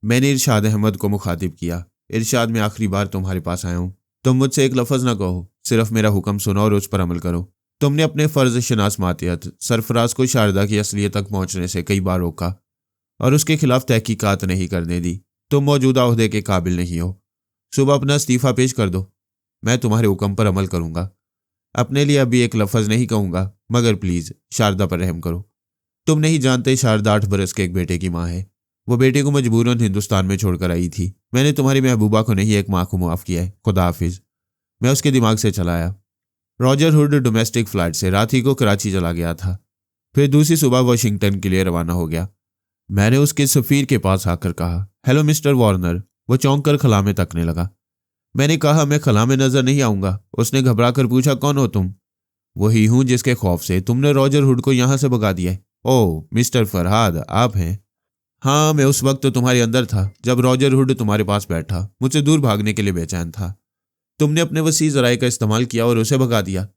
मैंने इरशाद अहमद को मुखातिब किया। इरशाद, मैं आखिरी बार तुम्हारे पास आया हूँ। तुम मुझसे एक लफ्ज़ ना कहो, सिर्फ मेरा हुक्म सुनो और उस पर अमल करो। तुमने अपने फ़र्ज शनास मातियत सरफराज को शारदा की असलियत तक पहुँचने से कई बार रोका और उसके खिलाफ तहकीकात नहीं करने दी। तुम मौजूदा ओहदे के काबिल नहीं हो। सुबह अपना इस्तीफ़ा पेश कर दो, मैं तुम्हारे हुक्म पर अमल करूँगा। अपने लिए अभी एक लफ्ज़ नहीं कहूँगा, मगर प्लीज़ शारदा पर रहम करो। तुम नहीं जानते, शारदा 8 बरस के एक बेटे की माँ है। वो बेटे को मजबूरन हिंदुस्तान में छोड़कर आई थी। मैंने तुम्हारी महबूबा को नहीं, एक माँ को मुआफ़ किया है। खुदा हाफिज़। मैं उसके दिमाग से चला आया। रॉजर हुड डोमेस्टिक फ़्लाइट से रात ही को कराची चला गया था, फिर दूसरी सुबह वाशिंगटन के लिए रवाना हो गया। मैंने उसके सफ़ीर के पास आकर कहा, हेलो मिस्टर वार्नर। वो चौंक कर खला में तकने लगा। मैंने कहा, मैं खला में नज़र नहीं आऊँगा। उसने घबरा कर पूछा, कौन हो तुम? वही हूँ जिसके खौफ से तुमने रॉजर हुड को यहाँ से भगा दिया है। ओह मिस्टर फरहाद, आप हैं? हाँ, मैं उस वक्त तो तुम्हारे अंदर था जब रॉजर हुड तुम्हारे पास बैठा, मुझसे दूर भागने के लिए बेचैन था। तुमने अपने वसी ज़राए का इस्तेमाल किया और उसे भगा दिया।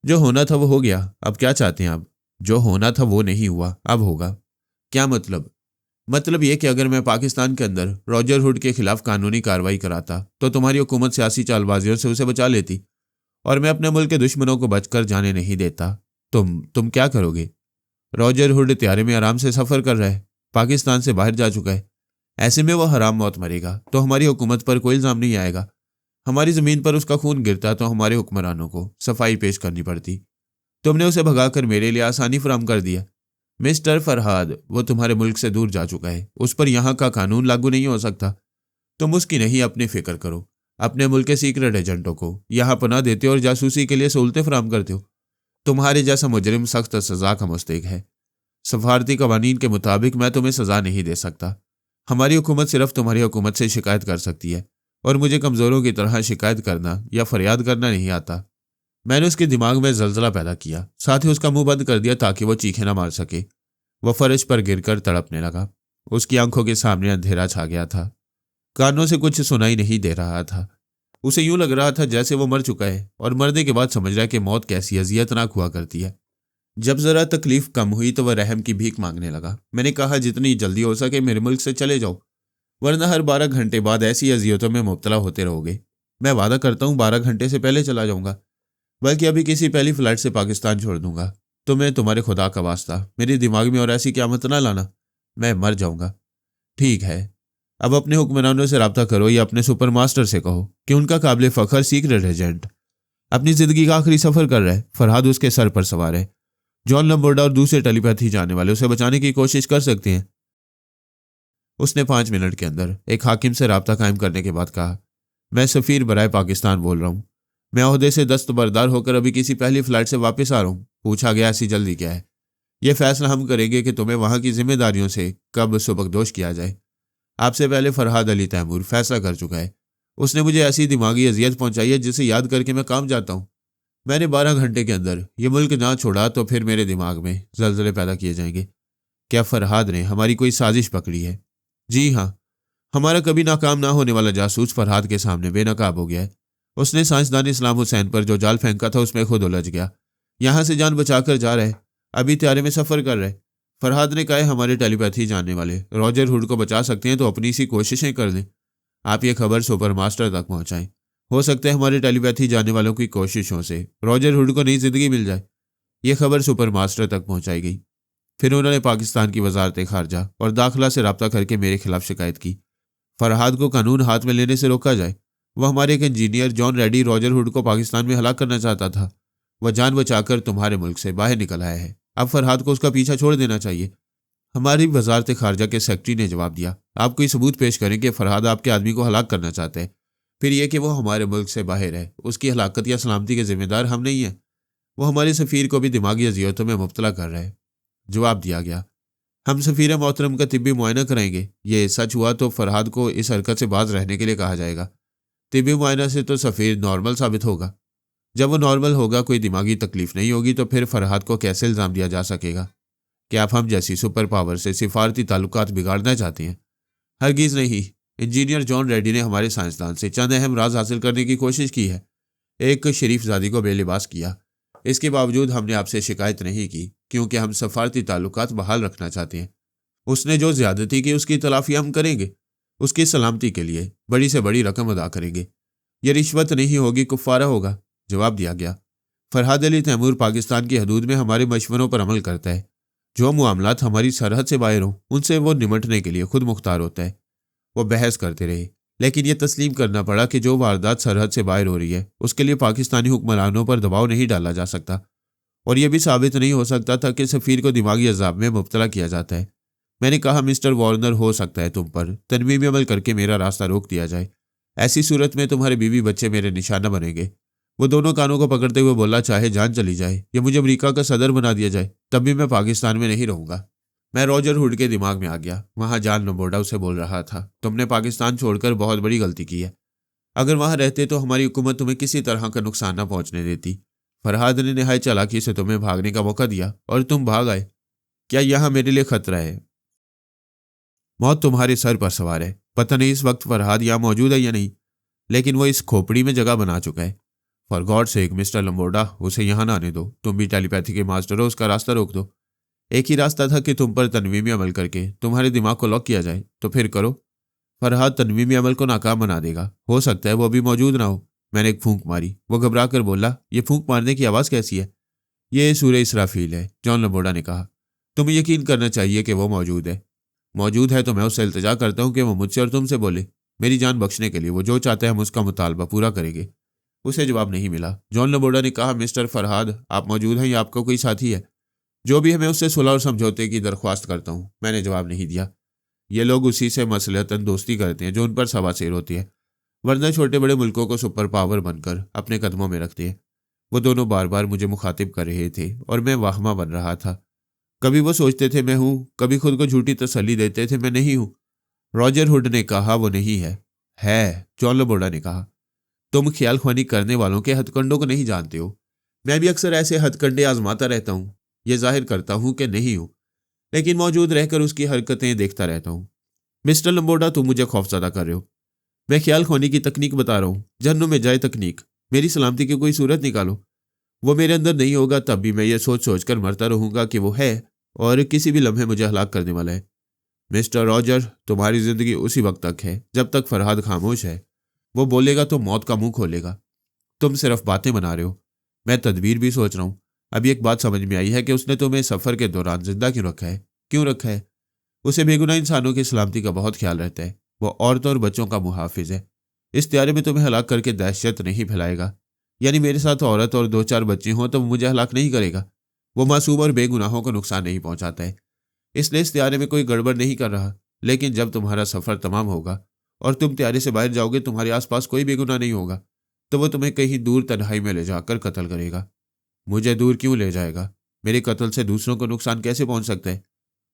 जो होना था वो हो गया, अब क्या चाहते हैं आप? जो होना था वो नहीं हुआ, अब होगा। क्या मतलब? मतलब ये कि अगर मैं पाकिस्तान के अंदर रॉजर हुड के खिलाफ कानूनी कार्रवाई कराता तो तुम्हारी हुकूमत सियासी चालबाजियों से उसे बचा लेती और मैं अपने मुल्क के दुश्मनों को बचकर जाने नहीं देता। तुम क्या करोगे? रॉजर हुड त्यारे में आराम से सफ़र कर रहा है, पाकिस्तान से बाहर जा चुका है। ऐसे में वो हराम मौत मरेगा तो हमारी हुकूमत पर कोई इल्ज़ाम नहीं आएगा। हमारी ज़मीन पर उसका खून गिरता तो हमारे हुक्मरानों को सफाई पेश करनी पड़ती। तुमने उसे भगाकर मेरे लिए आसानी फराहम कर दिया। मिस्टर फरहाद, वो तुम्हारे मुल्क से दूर जा चुका है, उस पर यहाँ का कानून लागू नहीं हो सकता। तुम उसकी नहीं, अपनी फिक्र करो। अपने मुल्क के सीक्रेट एजेंटों को यहाँ पनाह देते हो और जासूसी के लिए सहूलतें फराहम करते हो। तुम्हारे जैसा मुजरिम सख्त सज़ा का मुस्तहिक है। सफारती कवानीन के मुताबिक मैं तुम्हें सज़ा नहीं दे सकता। हमारी हुकूमत सिर्फ तुम्हारी हुकूमत से शिकायत कर सकती है और मुझे कमज़ोरों की तरह शिकायत करना या फरियाद करना नहीं आता। मैंने उसके दिमाग में जलजला पैदा किया, साथ ही उसका मुंह बंद कर दिया ताकि वो चीखें ना मार सके। वह फर्श पर गिरकर तड़पने लगा। उसकी आंखों के सामने अंधेरा छा गया था। कानों से कुछ सुनाई नहीं दे रहा था। उसे यूं लग रहा था जैसे वो मर चुका है और मरने के बाद समझ रहा है कि मौत कैसी अजियतनाक हुआ करती है। जब जरा तकलीफ कम हुई तो वह रहम की भीख मांगने लगा। मैंने कहा, जितनी जल्दी हो सके मेरे मुल्क से चले जाओ, वरना हर 12 घंटे बाद ऐसी अजियतों में मुब्तला होते रहोगे। मैं वादा करता हूँ 12 घंटे से पहले चला जाऊंगा, बल्कि अभी किसी पहली फ्लाइट से पाकिस्तान छोड़ दूंगा। तुम्हें तुम्हारे खुदा का वास्ता मेरे दिमाग में और ऐसी क़यामत ना लाना, मैं मर जाऊंगा। ठीक है, अब अपने हुक्मरानों से रब्ता करो या अपने सुपर मास्टर से कहो कि उनका काबिल फ़ख्र सीक्रेट एजेंट अपनी ज़िंदगी का आखिरी सफ़र कर रहा है। फरहाद उसके सर पर सवार है। जॉन लम्बोर्डा और दूसरे टेलीपैथी जाने वाले उसे बचाने की कोशिश कर सकते हैं। उसने 5 मिनट के अंदर एक हाकिम से रब्ता कायम करने के बाद कहा, मैं सफ़ीर बराए पाकिस्तान बोल रहा हूँ। मैं ओहदे से दस्तबरदार होकर अभी किसी पहली फ़्लाइट से वापस आ रहा हूँ। पूछा गया, ऐसी जल्दी क्या है? यह फैसला हम करेंगे कि तुम्हें वहाँ की जिम्मेदारियों से कब सुबकदोश किया जाए। आपसे पहले फरहाद अली तैमूर फैसला कर चुका है। उसने मुझे ऐसी दिमागी अजियत पहुंचाई है जिसे याद करके मैं काम जाता हूँ। मैंने 12 घंटे के अंदर ये मुल्क ना छोड़ा तो फिर मेरे दिमाग में जलजले पैदा किए जाएंगे। क्या फरहाद ने हमारी कोई साजिश पकड़ी है? जी हाँ, हमारा कभी नाकाम ना होने वाला जासूस फरहाद के सामने बेनकाब हो गया है। उसने साइंसदान इस्लाम हुसैन पर जो जाल फेंका था उसमें खुद उलझ गया। यहाँ से जान बचाकर जा रहे, अभी त्यारे में सफ़र कर रहे। फरहाद ने कहा है, हमारे टेलीपैथी जानने वाले रॉजर हुड को बचा सकते हैं तो अपनी सी कोशिशें कर लें। आप ये खबर सुपर मास्टर तक पहुंचाएं। हो सकता है हमारे टेलीपैथी जानने वालों की कोशिशों से रॉजर हुड को नई जिंदगी मिल जाए। यह खबर सुपर मास्टर तक पहुंचाई गई। फिर उन्होंने पाकिस्तान की वजारत खारजा और दाखिला से रब्ता करके मेरे खिलाफ शिकायत की। फरहाद को कानून हाथ में लेने से रोका जाए। वह हमारे एक engineer John ready Roger hood को पाकिस्तान में हलाक करना चाहता था। वह जान बचाकर तुम्हारे मुल्क से बाहर निकल आया है। अब फरहाद को उसका पीछा छोड़ देना चाहिए। हमारी वजारत खारजा के सेक्रेटरी ने जवाब दिया, आप कोई सबूत पेश करें कि फरहाद आपके आदमी को हलाक करना चाहते हैं, फिर यह कि वो हमारे मुल्क से बाहर है। उसकी हलाकत या सलामती के जिम्मेदार हम नहीं हैं। वो हमारे सफ़ीर को भी दिमागी अजियतों में मुब्तला कर रहे हैं। जवाब दिया गया, हम सफ़ीर मोहतरम का तिब्बी मुआयना कराएंगे। ये सच हुआ तो फरहाद को इस हरकत से बाज रहने के लिए कहा जाएगा। तिब्बी मुआयना से तो सफ़ीर नॉर्मल साबित होगा। जब वो नॉर्मल होगा, कोई दिमागी तकलीफ नहीं होगी, तो फिर फरहाद को कैसे इल्ज़ाम दिया जा सकेगा कि आप हम जैसी सुपर पावर से सिफारती ताल्लुकात बिगाड़ना चाहते हैं? हरगिज़ नहीं। इंजीनियर जॉन रेड्डी ने हमारे साइंसदान से चंद अहम राज हासिल करने की कोशिश की है। एक शरीफ ज़ादी को बेलिबास किया। इसके बावजूद हमने आपसे शिकायत नहीं की क्योंकि हम सफारती ताल्लुकात बहाल रखना चाहते हैं। उसने जो ज़्यादती की उसकी तलाफ़ी हम करेंगे। उसकी सलामती के लिए बड़ी से बड़ी रकम अदा करेंगे। यह रिश्वत नहीं होगी, कुफ्फारा होगा। जवाब दिया गया। फरहाद अली तैमूर पाकिस्तान की हदूद में हमारे मशवरों पर अमल करता है। जो मामलात हमारी सरहद से बाहर हों उनसे वो निमटने के लिए खुद मुख्तार होता है। वो बहस करते रहे, लेकिन यह तस्लीम करना पड़ा कि जो वारदात सरहद से बाहर हो रही है उसके लिए पाकिस्तानी हुक्मरानों पर दबाव नहीं डाला जा सकता, और यह भी साबित नहीं हो सकता था कि सफ़ीर को दिमागी अजाब में मुब्तला किया जाता है। मैंने कहा, मिस्टर वार्नर, हो सकता है तुम पर तनवीमी अमल करके मेरा रास्ता रोक दिया जाए। ऐसी सूरत में तुम्हारे बीवी बच्चे मेरे निशाना बनेंगे। वो दोनों कानों को पकड़ते हुए बोला, चाहे जान चली जाए या मुझे अमेरिका का सदर बना दिया जाए, तब भी मैं पाकिस्तान में नहीं रहूंगा। मैं रॉजर हुड के दिमाग में आ गया। वहां जॉन लंबोर्डा उसे बोल रहा था, तुमने पाकिस्तान छोड़कर बहुत बड़ी गलती की है। अगर वहां रहते तो हमारी हुकूमत तुम्हें किसी तरह का नुकसान न पहुंचने देती। फरहाद ने निहायत चालाकी से तुम्हें भागने का मौका दिया और तुम भाग आए। क्या यहां मेरे लिए खतरा है? मौत तुम्हारे सर पर सवार है। पता नहीं इस वक्त फरहाद यहां मौजूद है या नहीं, लेकिन वो इस खोपड़ी में जगह बना चुका है। फॉर गॉड सेक मिस्टर लंबोर्डा, उसे यहां ना आने दो। तुम भी टेलीपैथी के मास्टर हो, उसका रास्ता रोक दो। एक ही रास्ता था कि तुम पर तनवीमी अमल करके तुम्हारे दिमाग को लॉक किया जाए, तो फिर करो। फरहाद तनवीमी अमल को नाकाम बना देगा। हो सकता है वो अभी मौजूद ना हो। मैंने एक फूंक मारी। वो घबरा कर बोला, ये फूंक मारने की आवाज़ कैसी है? ये सूरह इसराफील है, जॉन लंबोर्डा ने कहा। तुम्हें यकीन करना चाहिए कि वो मौजूद है। मौजूद है तो मैं उससे इल्तिजा करता हूँ कि वो मुझसे और तुमसे बोले। मेरी जान बख्शने के लिए वो जो चाहता है हम उसका मुतालबा पूरा करेंगे। उसे जवाब नहीं मिला। जॉन लंबोर्डा ने कहा, मिस्टर फरहाद, आप मौजूद हैं या आपका कोई साथी है? जो भी है, मैं उससे सुलह और समझौते की दरख्वास्त करता हूँ। मैंने जवाब नहीं दिया। ये लोग उसी से मसलहतन दोस्ती करते हैं जो उन पर सवासेर होती है, वरना छोटे बड़े मुल्कों को सुपर पावर बनकर अपने कदमों में रखते हैं। वो दोनों बार बार मुझे मुखातिब कर रहे थे और मैं वाहमा बन रहा था। कभी वो सोचते थे मैं हूं, कभी खुद को झूठी तसल्ली देते थे मैं नहीं हूं। रॉजर हुड ने कहा, वो नहीं है, जॉन लंबोर्डा ने कहा। तुम ख्याल ख्वानी करने वालों के हथकंडों को नहीं जानते हो। मैं भी अक्सर ऐसे हथकंडे आजमाता रहता हूँ। यह जाहिर करता हूँ कि नहीं हूँ, लेकिन मौजूद रहकर उसकी हरकतें देखता रहता हूँ। मिस्टर लंबोर्डा, तुम मुझे खौफजदा कर रहे हो। मैं ख्याल खोने की तकनीक बता रहा हूँ, जहन्नुम में जाए तकनीक। मेरी सलामती की कोई सूरत निकालो। वो मेरे अंदर नहीं होगा तब भी मैं ये सोच सोच कर मरता रहूंगा कि वो है और किसी भी लम्हे मुझे हलाक करने वाला है। मिस्टर रॉजर, तुम्हारी जिंदगी उसी वक्त तक है जब तक फरहाद खामोश है। वो बोलेगा तो मौत का मुंह खोलेगा। तुम सिर्फ बातें बना रहे हो। मैं तदबीर भी सोच रहा हूँ। अभी एक बात समझ में आई है कि उसने तुम्हें सफ़र के दौरान जिंदा क्यों रखा है? उसे बेगुनाह इंसानों की सलामती का बहुत ख्याल रहता है। वो औरतों और बच्चों का मुहाफिज है। इस त्यारे में तुम्हें हलाक करके दहशत नहीं फैलाएगा। यानी मेरे साथ औरत और 2-4 बच्चे हों तो मुझे हलाक नहीं करेगा। वो मासूम और बेगुनाहों को नुकसान नहीं पहुंचाता है, इसलिए इस त्यारे में कोई गड़बड़ नहीं कर रहा। लेकिन जब तुम्हारा सफ़र तमाम होगा और तुम त्यारे से बाहर जाओगे, तुम्हारे आसपास कोई बेगुनाह नहीं होगा, तो वो तुम्हें कहीं दूर तन्हाई में ले जाकर कत्ल करेगा। मुझे दूर क्यों ले जाएगा? मेरे कत्ल से दूसरों को नुकसान कैसे पहुंच सकता है?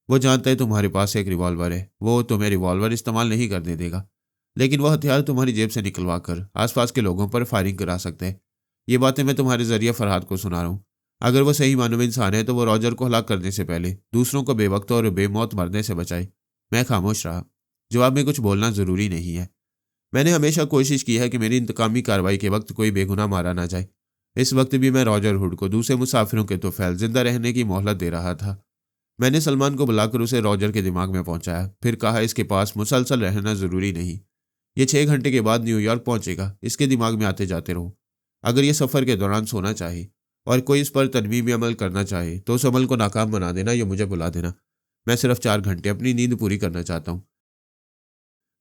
वो जानता है तुम्हारे पास एक रिवॉल्वर है। वो तुम्हें रिवॉल्वर इस्तेमाल नहीं करने देगा, लेकिन वह हथियार तुम्हारी जेब से निकलवा कर आसपास के लोगों पर फायरिंग करा सकते हैं। ये बातें मैं तुम्हारे जरिए फरहाद को सुना रहा हूँ। अगर वो सही मानव इंसान है तो वो रॉजर को हलाक करने से पहले दूसरों को बेवक्त और बेमौत मरने से बचाए। मैं खामोश रहा। जवाब में कुछ बोलना ज़रूरी नहीं है। मैंने हमेशा कोशिश की है कि मेरी इंतकामी कार्रवाई के वक्त कोई बेगुनाह मारा ना जाए। इस वक्त भी मैं रॉजर हुड को दूसरे मुसाफिरों के तोफैल जिंदा रहने की मोहलत दे रहा था। मैंने सलमान को बुलाकर उसे रॉजर के दिमाग में पहुंचाया, फिर कहा, इसके पास मुसलसल रहना ज़रूरी नहीं। ये 6 घंटे के बाद न्यूयॉर्क पहुंचेगा। इसके दिमाग में आते जाते रहो। अगर ये सफ़र के दौरान सोना चाहे और कोई इस पर तनवीमी अमल करना चाहे तो उस अमल को नाकाम बना देना या मुझे बुला देना। मैं सिर्फ 4 घंटे अपनी नींद पूरी करना चाहता हूँ।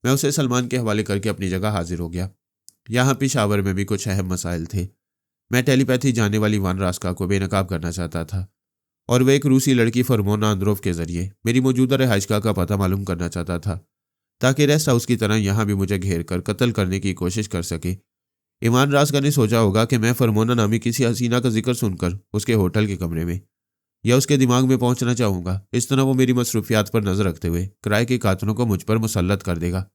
मैं उसे सलमान के हवाले करके अपनी जगह हाजिर हो गया। यहाँ पेशावर में भी कुछ अहम मसाइल थे। मैं टेलीपैथी जाने वाली वान रास्का को बेनकाब करना चाहता था और वह एक रूसी लड़की फरमोना अंद्रोव के जरिए मेरी मौजूदा रिहाइशगाह का पता मालूम करना चाहता था, ताकि रेस्ट हाउस की तरह यहाँ भी मुझे घेर कर कत्ल करने की कोशिश कर सके। ईमान रास्का ने सोचा होगा कि मैं फरमोना नामी किसी हसीना का जिक्र सुनकर उसके होटल के कमरे में या उसके दिमाग में पहुंचना चाहूँगा। इस तरह वो मेरी मसरूफियात पर नजर रखते हुए किराए के कातलों को मुझ पर मुसल्लत कर देगा।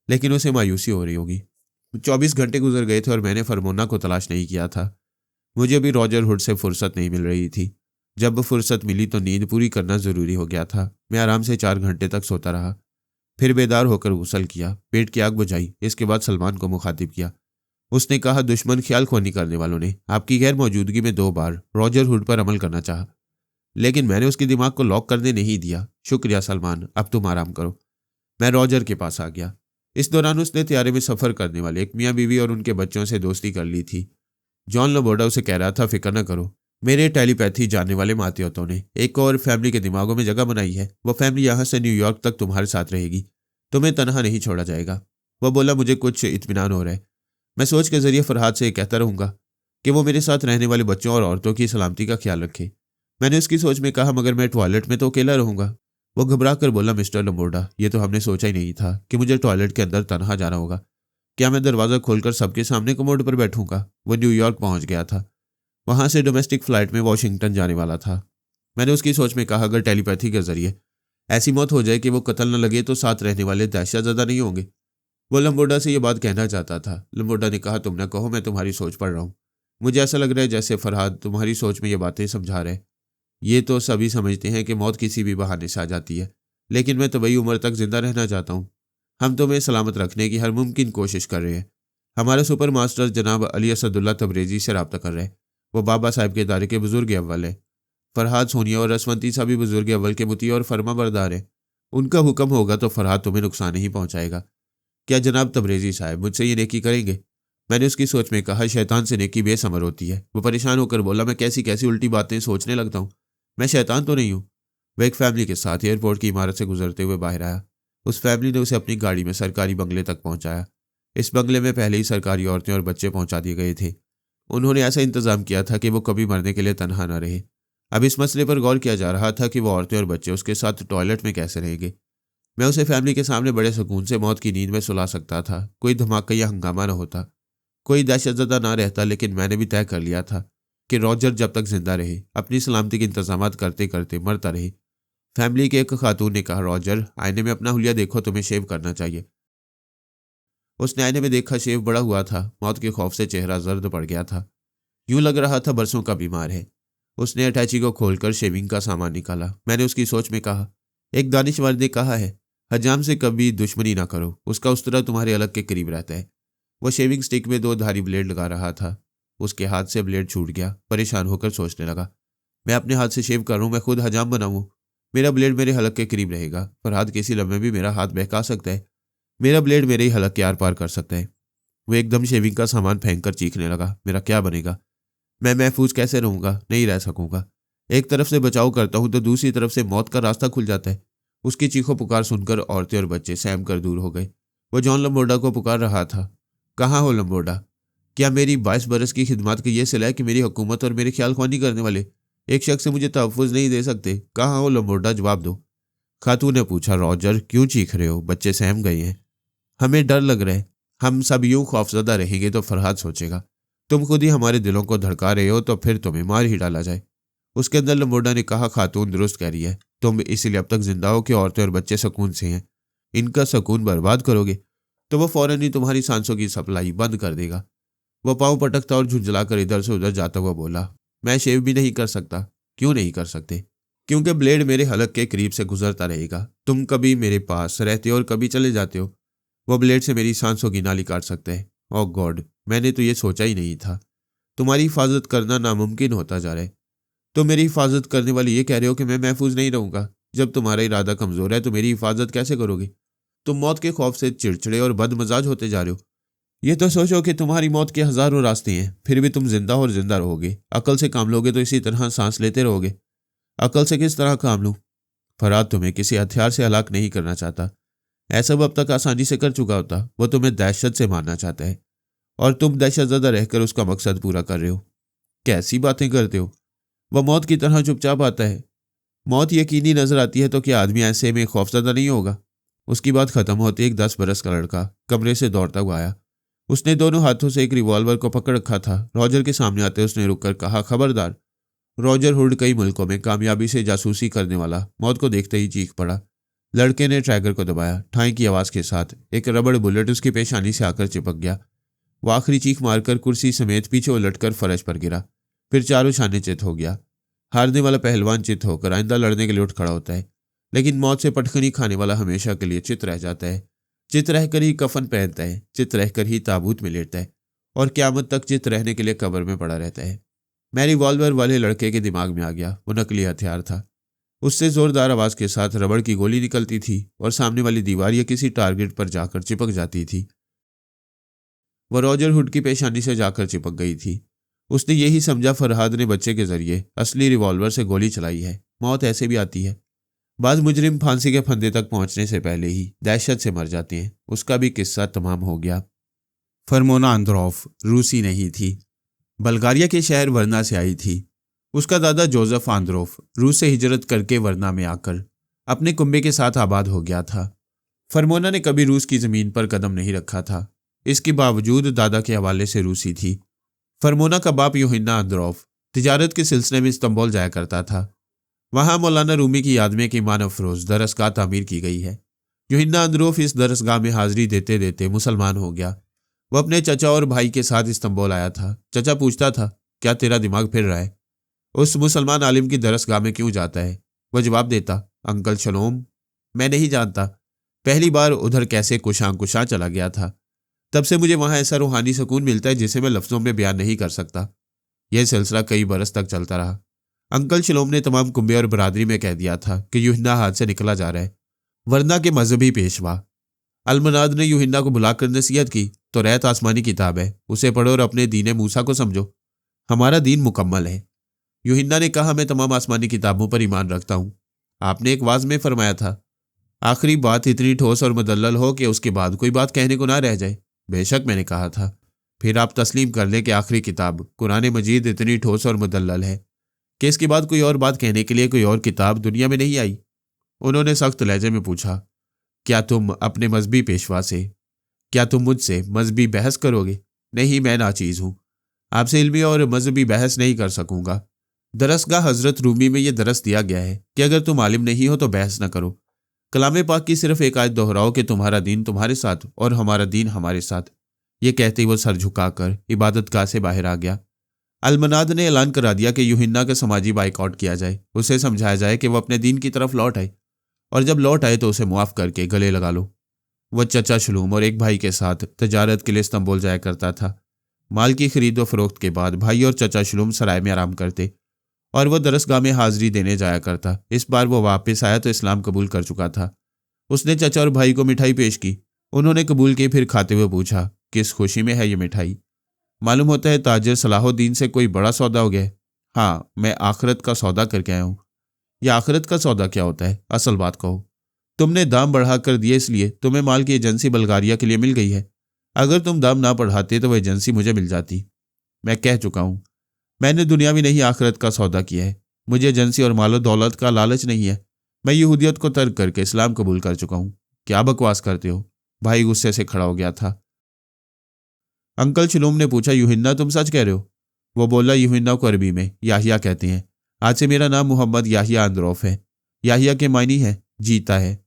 लेकिन उसे मायूसी हो रही होगी। 24 घंटे गुजर गए थे और मैंने फरमोना को तलाश नहीं किया था। मुझे अभी रॉजर हुड से फुर्सत नहीं मिल रही थी। जब फुर्सत मिली तो नींद पूरी करना ज़रूरी हो गया था। मैं आराम से 4 घंटे तक सोता रहा, फिर बेदार होकर गुसल किया, पेट की आग बुझाई। इसके बाद सलमान को मुखातिब किया। उसने कहा, दुश्मन ख्याल खोनी करने वालों ने आपकी गैर मौजूदगी में 2 बार रॉजर हुड पर अमल करना चाहा, लेकिन मैंने उसके दिमाग को लॉक करने नहीं दिया। शुक्रिया सलमान, अब तुम आराम करो। मैं रॉजर के पास आ गया। इस दौरान उसने त्यारे में सफ़र करने वाले एक मियाँ बीवी और उनके बच्चों से दोस्ती कर ली थी। जॉन लबोर्डा उसे कह रहा था, फिक्र न करो, मेरे टेलीपैथी जानने वाले मातियों ने एक और फैमिली के दिमागों में जगह बनाई है। वो फैमिली यहाँ से न्यूयॉर्क तक तुम्हारे साथ रहेगी, तुम्हें तनहा नहीं छोड़ा जाएगा। वह बोला, मुझे कुछ इत्मीनान हो रहा है। मैं सोच के जरिए फरहाद से कहता रहूँगा कि वो मेरे साथ रहने वाले बच्चों और औरतों की सलामती का ख्याल रखे। मैंने उसकी सोच में कहा, मगर मैं टॉयलेट में तो अकेला रहूँगा। वो घबरा कर बोला, मिस्टर लबोर्डा, ये तो हमने सोचा ही नहीं था कि मुझे टॉयलेट के अंदर तनहा जाना होगा। क्या मैं दरवाज़ा खोलकर सबके सामने कमोड पर बैठूंगा? वो न्यूयॉर्क पहुंच गया था, वहां से डोमेस्टिक फ्लाइट में वॉशिंगटन जाने वाला था। मैंने उसकी सोच में कहा, अगर टेलीपैथी के जरिए ऐसी मौत हो जाए कि वो कत्ल न लगे तो साथ रहने वाले दहशतज़दा नहीं होंगे। वो लंबोडा से ये बात कहना चाहता था। लंबोडा ने कहा, तुम न कहो, मैं तुम्हारी सोच पढ़ रहा हूँ। मुझे ऐसा लग रहा है जैसे फरहाद तुम्हारी सोच में ये बातें समझा रहे। ये तो सभी समझते हैं कि मौत किसी भी बहाने से आ जाती है, लेकिन मैं तबई उम्र तक जिंदा रहना चाहता हूँ। हम तुम्हें सलामत रखने की हर मुमकिन कोशिश कर रहे हैं। हमारे सुपर मास्टर जनाब अली असदुल्ला तबरेजी से रब्ता कर रहे हैं। वो बाबा साहब के इदारे के बुजुर्ग अव्वल है। फरहाद, सोनिया और रसवंती साहब भी बुजुर्ग अव्वल के मुती और फर्मा बरदार है। उनका हुक्म होगा तो फरहाद तुम्हें नुकसान नहीं पहुंचाएगा। क्या जनाब तबरेजी साहब मुझसे ये नेकी करेंगे? मैंने उसकी सोच में कहा, शैतान से नेकी बेसमर होती है। वो परेशान होकर बोला, मैं कैसी कैसी उल्टी बातें सोचने लगता हूँ। मैं शैतान तो नहीं हूँ। वह एक फैमिली के साथ एयरपोर्ट की इमारत से गुजरते हुए बाहर आया। उस फैमिली ने उसे अपनी गाड़ी में सरकारी बंगले तक पहुंचाया। इस बंगले में पहले ही सरकारी औरतें और बच्चे पहुंचा दिए गए थे। उन्होंने ऐसा इंतजाम किया था कि वो कभी मरने के लिए तनहा न रहे। अब इस मसले पर गौर किया जा रहा था कि वो औरतें और बच्चे उसके साथ टॉयलेट में कैसे रहेंगे। मैं उसे फैमिली के सामने बड़े सुकून से मौत की नींद में सुला सकता था। कोई धमाका या हंगामा न होता, कोई दहशतज़दा ना रहता। लेकिन मैंने भी तय कर लिया था कि रॉजर जब तक जिंदा रहे अपनी सलामती के इंतजाम करते करते मरता रहे। फैमिली के एक खातून ने कहा, रॉजर, आईने में अपना हुलिया देखो, तुम्हें शेव करना चाहिए। उसने आईने में देखा, शेव बड़ा हुआ था। मौत के खौफ से चेहरा जर्द पड़ गया था, यूं लग रहा था बरसों का बीमार है। उसने अटैची को खोलकर शेविंग का सामान निकाला। मैंने उसकी सोच में कहा, एक दानिशवर ने कहा है, हजाम से कभी दुश्मनी ना करो, उसका उस्तरा तुम्हारे अलग के करीब रहता है। वह शेविंग स्टिक में 2 धारी ब्लेड लगा रहा था। उसके हाथ से ब्लेड छूट गया। परेशान होकर सोचने लगा, मैं अपने हाथ से शेव कर रहा हूं, मैं खुद हजाम बनाऊं। मेरा ब्लेड मेरे हलक के करीब रहेगा। फरहाद किसी लम्हे भी मेरा हाथ बहका सकता है। मेरा ब्लेड मेरे ही हलक के आर पार कर सकता है। वो एकदम शेविंग का सामान फेंक कर चीखने लगा, मेरा क्या बनेगा? मैं महफूज कैसे रहूंगा? नहीं रह सकूंगा। एक तरफ से बचाव करता हूं तो दूसरी तरफ से मौत का रास्ता खुल जाता है। उसकी चीखों पुकार सुनकर औरतें और बच्चे सहम कर दूर हो गए। वो जॉन लंबोर्डा को पुकार रहा था, कहाँ हो लंबोर्डा? क्या मेरी 22 बरस की खिदमत की यह सिला है कि मेरी हुकूमत और मेरी ख्याल ख्वानी करने वाले एक शख्स से मुझे तहफ़्फ़ुज़ नहीं दे सकते? कहाँ हो लंबोर्डा, जवाब दो। खातून ने पूछा, रॉजर, क्यों चीख रहे हो? बच्चे सहम गए हैं। हमें डर लग रहा है। हम सब यूं खौफजदा रहेंगे तो फरहाद सोचेगा तुम खुद ही हमारे दिलों को धड़का रहे हो, तो फिर तुम्हें मार ही डाला जाए। उसके अंदर लंबोर्डा ने कहा, खातून दुरुस्त कह रही है। तुम इसीलिए अब तक जिंदा हो कि औरतें और बच्चे सुकून से हैं। इनका सुकून बर्बाद करोगे तो वह फौरन ही तुम्हारी सांसों की सप्लाई बंद कर देगा। वह पाँव पटकता और झुंझलाकर इधर से उधर जाता हुआ बोला, मैं शेव भी नहीं कर सकता। क्यों नहीं कर सकते? क्योंकि ब्लेड मेरे हलक के करीब से गुजरता रहेगा। तुम कभी मेरे पास रहते हो और कभी चले जाते हो। वह ब्लेड से मेरी सांसों की नाली काट सकते हैं। ओह गॉड, मैंने तो ये सोचा ही नहीं था। तुम्हारी हिफाजत करना नामुमकिन होता जा रहा है। तुम मेरी हिफाजत करने वाली ये कह रहे हो कि मैं महफूज नहीं रहूंगा। जब तुम्हारा इरादा कमजोर है तो मेरी हिफाजत कैसे करोगे? तुम मौत के खौफ से चिड़चिड़े और बदमजाज होते जा रहे हो। ये तो सोचो कि तुम्हारी मौत के हजारों रास्ते हैं, फिर भी तुम जिंदा और जिंदा रहोगे। अकल से काम लोगे तो इसी तरह सांस लेते रहोगे। अकल से किस तरह काम लूं? फरहाद तुम्हें किसी हथियार से हलाक नहीं करना चाहता। ऐसा वो अब तक आसानी से कर चुका होता। वो तुम्हें दहशत से मारना चाहता है और तुम दहशतज़दा रहकर उसका मकसद पूरा कर रहे हो। कैसी बातें करते हो? वह मौत की तरह चुपचाप आता है। मौत यकीनी नजर आती है तो क्या आदमी ऐसे में खौफजदा नहीं होगा? उसकी बात खत्म होते एक 10 बरस का लड़का कमरे से दौड़ता हुआ आया। उसने दोनों हाथों से एक रिवॉल्वर को पकड़ रखा था। रॉजर के सामने आते उसने रुककर कहा, खबरदार। रॉजर हुड कई मुल्कों में कामयाबी से जासूसी करने वाला मौत को देखते ही चीख पड़ा। लड़के ने ट्रैगर को दबाया। ठाई की आवाज के साथ एक रबड़ बुलेट उसकी पेशानी से आकर चिपक गया। वो आखिरी चीख मारकर कुर्सी समेत पीछे उलटकर फर्श पर गिरा, फिर चारों शाने चित हो गया। हारने वाला पहलवान चित होकर आइंदा लड़ने के लिए उठ खड़ा होता है, लेकिन मौत से पटखनी खाने वाला हमेशा के लिए चित रह जाता है। चित रहकर ही कफन पहनता है, चित रहकर ही ताबूत में लेटता है और क़यामत तक चित रहने के लिए कब्र में पड़ा रहता है। मैं रिवॉल्वर वाले लड़के के दिमाग में आ गया, वो नकली हथियार था। उससे जोरदार आवाज के साथ रबड़ की गोली निकलती थी और सामने वाली दीवार या किसी टारगेट पर जाकर चिपक जाती थी। वह रॉजर हुड की पेशानी से जाकर चिपक गई थी। उसने यही समझा फरहाद ने बच्चे के जरिए असली रिवॉल्वर से गोली चलाई है। मौत ऐसे भी आती है। बाज मुजरिम फांसी के फंदे तक पहुंचने से पहले ही दहशत से मर जाते हैं। उसका भी किस्सा तमाम हो गया। फरमोना आंद्रोफ रूसी नहीं थी, बल्गारिया के शहर वर्ना से आई थी। उसका दादा जोसेफ आंद्रोफ रूस से हिजरत करके वर्ना में आकर अपने कुंबे के साथ आबाद हो गया था। फरमोना ने कभी रूस की जमीन पर कदम नहीं रखा था। इसके बावजूद दादा के हवाले से रूसी थी। फरमोना का बाप यूहन्ना आंद्रोफ तिजारत के सिलसिले में इस्तांबुल जाया करता था। वहां मौलाना रूमी की याद में एक ईमान अफरोज दरसगाह तामीर की गई है। यूहन्ना आंद्रोफ इस दरसगाह में हाजिरी देते देते मुसलमान हो गया। वह अपने चचा और भाई के साथ इस्तांबुल आया था। चचा पूछता था, क्या तेरा दिमाग फिर रहा है? उस मुसलमान आलिम की दरसगाह में क्यों जाता है? वह जवाब देता, अंकल शलोम, मैं नहीं जानता। पहली बार उधर कैसे कुशां चला गया था। तब से मुझे वहां ऐसा रूहानी सुकून मिलता है जिसे मैं लफ्जों में बयान नहीं कर सकता। यह सिलसिला कई बरस तक चलता रहा। अंकल शलोम ने तमाम कुंबे और बरादरी में कह दिया था कि यूहन्ना हाथ से निकला जा रहा है। वर्ना के मजहबी पेशवा अलमनाद ने यूहन्ना को बुलाकर नसीहत की, तो रहत आसमानी किताब है, उसे पढ़ो और अपने दीन मूसा को समझो। हमारा दीन मुकम्मल है। यूहन्ना ने कहा, मैं तमाम आसमानी किताबों पर ईमान रखता हूं। आपने एक वाज में फरमाया था, आखिरी बात इतनी ठोस और मुदल्लल हो कि उसके बाद कोई बात कहने को ना रह जाए। बेशक मैंने कहा था। फिर आप तस्लीम कर लें कि आखिरी किताब कुरान मजीद इतनी ठोस और मुदल्लल है कि इसके बाद कोई और बात कहने के लिए कोई और किताब दुनिया में नहीं आई। उन्होंने सख्त लहजे में पूछा, क्या तुम अपने मजहबी पेशवा से, क्या तुम मुझसे मजहबी बहस करोगे? नहीं, मैं नाचीज हूं, आपसे इल्मी और मजहबी बहस नहीं कर सकूंगा। दरसगाह हजरत रूमी में यह दरस दिया गया है कि अगर तुम आलिम नहीं हो तो बहस न करो। कलाम पाक की सिर्फ एक आयत दोहराओ कि तुम्हारा दीन तुम्हारे साथ और हमारा दीन हमारे साथ। ये कहते ही वो सर झुकाकर इबादतगाह से बाहर आ गया। अलमनाद ने ऐलान करा दिया कि यूहन्ना का समाजी बाइकआउट किया जाए। उसे समझाया जाए कि वह अपने दीन की तरफ लौट आए और जब लौट आए तो उसे मुआफ करके गले लगा लो। वह चचा शलूम और एक भाई के साथ तजारत के लिए इस्तांबुल जाया करता था। माल की खरीद व फरोख्त के बाद भाई और चचा शलूम सराय में आराम करते और वह दरसगाह में हाजिरी देने जाया करता। इस बार वो वापस आया तो इस्लाम कबूल कर चुका था। उसने चचा और भाई को मिठाई पेश की। उन्होंने कबूल की। फिर खाते हुए पूछा, किस खुशी में है ये मिठाई? मालूम होता है ताजिर सलाहुद्दीन से कोई बड़ा सौदा हो गया। हाँ, मैं आखिरत का सौदा करके आया हूँ। यह आखिरत का सौदा क्या होता है? असल बात कहो। तुमने दाम बढ़ा कर दिए इसलिए तुम्हें माल की एजेंसी बल्गारिया के लिए मिल गई है। अगर तुम दाम ना बढ़ाते तो वह एजेंसी मुझे मिल जाती। मैं कह चुका हूँ, मैंने दुनियावी नहीं आखिरत का सौदा किया है। मुझे एजेंसी और मालो दौलत का लालच नहीं है। मैं यहूदियत को तर्क करके इस्लाम कबूल कर चुका हूँ। क्या बकवास करते हो? भाई गुस्से से खड़ा हो गया था। अंकल शलूम ने पूछा, यूहन्ना तुम सच कह रहे हो? वो बोला, यूहन्ना को अरबी में याहिया कहते हैं। आज से मेरा नाम मोहम्मद याहिया आंद्रोफ है। याहिया के मायनी है जीता है,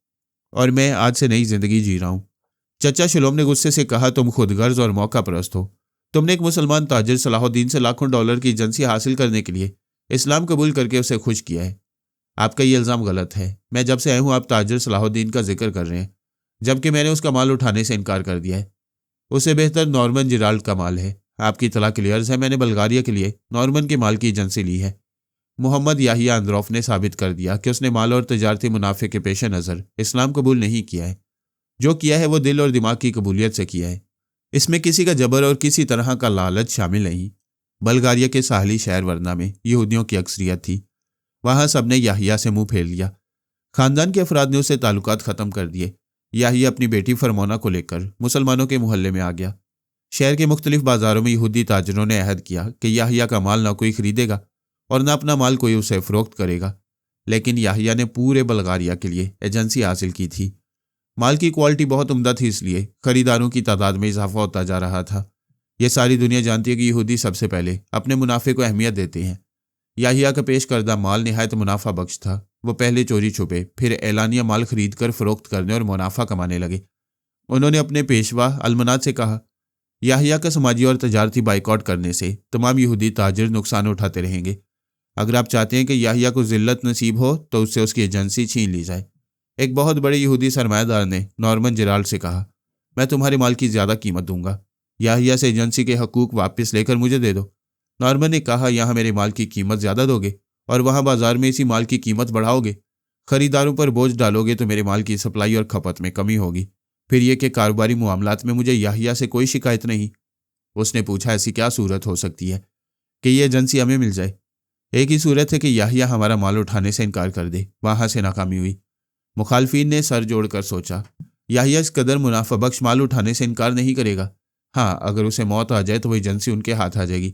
और मैं आज से नई जिंदगी जी रहा हूँ। चचा शलूम ने गुस्से से कहा, तुम खुदगर्ज और मौका परस्त हो। तुमने एक मुसलमान ताजिर सलाहुद्दीन से लाखों डॉलर की एजेंसी हासिल करने के लिए इस्लाम कबूल करके उसे खुश किया है। आपका ये इल्ज़ाम गलत है। मैं जब से आया हूँ आप ताजिर सलाहुद्दीन का जिक्र कर रहे हैं, जबकि मैंने उसका माल उठाने से इनकार कर दिया है। उससे बेहतर नॉर्मन जिराल्ड का माल है। आपकी इत्तला क्लियर्स है, मैंने बल्गारिया के लिए नॉर्मन के माल की एजेंसी ली है। मोहम्मद याहिया आंद्रोफ ने साबित कर दिया कि उसने माल और तजारती मुनाफे के पेश नज़र इस्लाम कबूल नहीं किया है। जो किया है वो दिल और दिमाग की कबूलियत से किया है। इसमें किसी का जबर और किसी तरह का लालच शामिल नहीं। बल्गारिया के साहली शहर वर्ना में यहूदियों की अक्सरियत थी। वहां सबने याहिया से मुंह फेर लिया। खानदान के अफराद ने उससे ताल्लुकात ख़त्म कर दिए। याहिया अपनी बेटी फरमोना को लेकर मुसलमानों के मोहल्ले में आ गया। शहर के मुख्तलिफ बाजारों में यहूदी ताजरों ने अहद किया कि याहिया का माल ना कोई खरीदेगा और ना अपना माल कोई उसे फरोख्त करेगा। लेकिन याहिया ने पूरे बल्गारिया के लिए एजेंसी हासिल की थी। माल की क्वालिटी बहुत उम्दा थी, इसलिए खरीदारों की तादाद में इजाफा होता जा रहा था। यह सारी दुनिया जानती है कि यहूदी सबसे पहले अपने मुनाफे को अहमियत देते हैं। याहिया का पेश करदा माल निहायत मुनाफा बख्श था। वो पहले चोरी छुपे, फिर एलानिया माल खरीद कर फरोख्त करने और मुनाफा कमाने लगे। उन्होंने अपने पेशवा अलमनाद से कहा, याहिया का समाजी और तजारती बाइकआउट करने से तमाम यहूदी ताजिर नुकसान उठाते रहेंगे। अगर आप चाहते हैं कि याहिया को जिल्लत नसीब हो तो उससे उसकी एजेंसी छीन ली जाए। एक बहुत बड़े यहूदी सरमायादार ने नॉर्मन जिराल्ड से कहा, मैं तुम्हारे माल की ज़्यादा कीमत दूंगा। याहिया से एजेंसी के हकूक वापस लेकर मुझे दे दो। नॉर्मन ने कहा, यहाँ मेरे माल की कीमत ज़्यादा दोगे और वहाँ बाजार में इसी माल की कीमत बढ़ाओगे खरीदारों पर बोझ डालोगे तो मेरे माल की सप्लाई और खपत में कमी होगी। फिर यह कि कारोबारी मामलात में मुझे याहिया से कोई शिकायत नहीं। उसने पूछा, ऐसी क्या सूरत हो सकती है कि यह एजेंसी हमें मिल जाए? एक ही सूरत है कि याहिया हमारा माल उठाने से इनकार कर दे। वहां से नाकामी हुई। मुखालफिन ने सर जोड़कर सोचा, याहिया इस कदर मुनाफा बख्श माल उठाने से इनकार नहीं करेगा। हाँ, अगर उसे मौत आ जाए तो वह एजेंसी उनके हाथ आ जाएगी।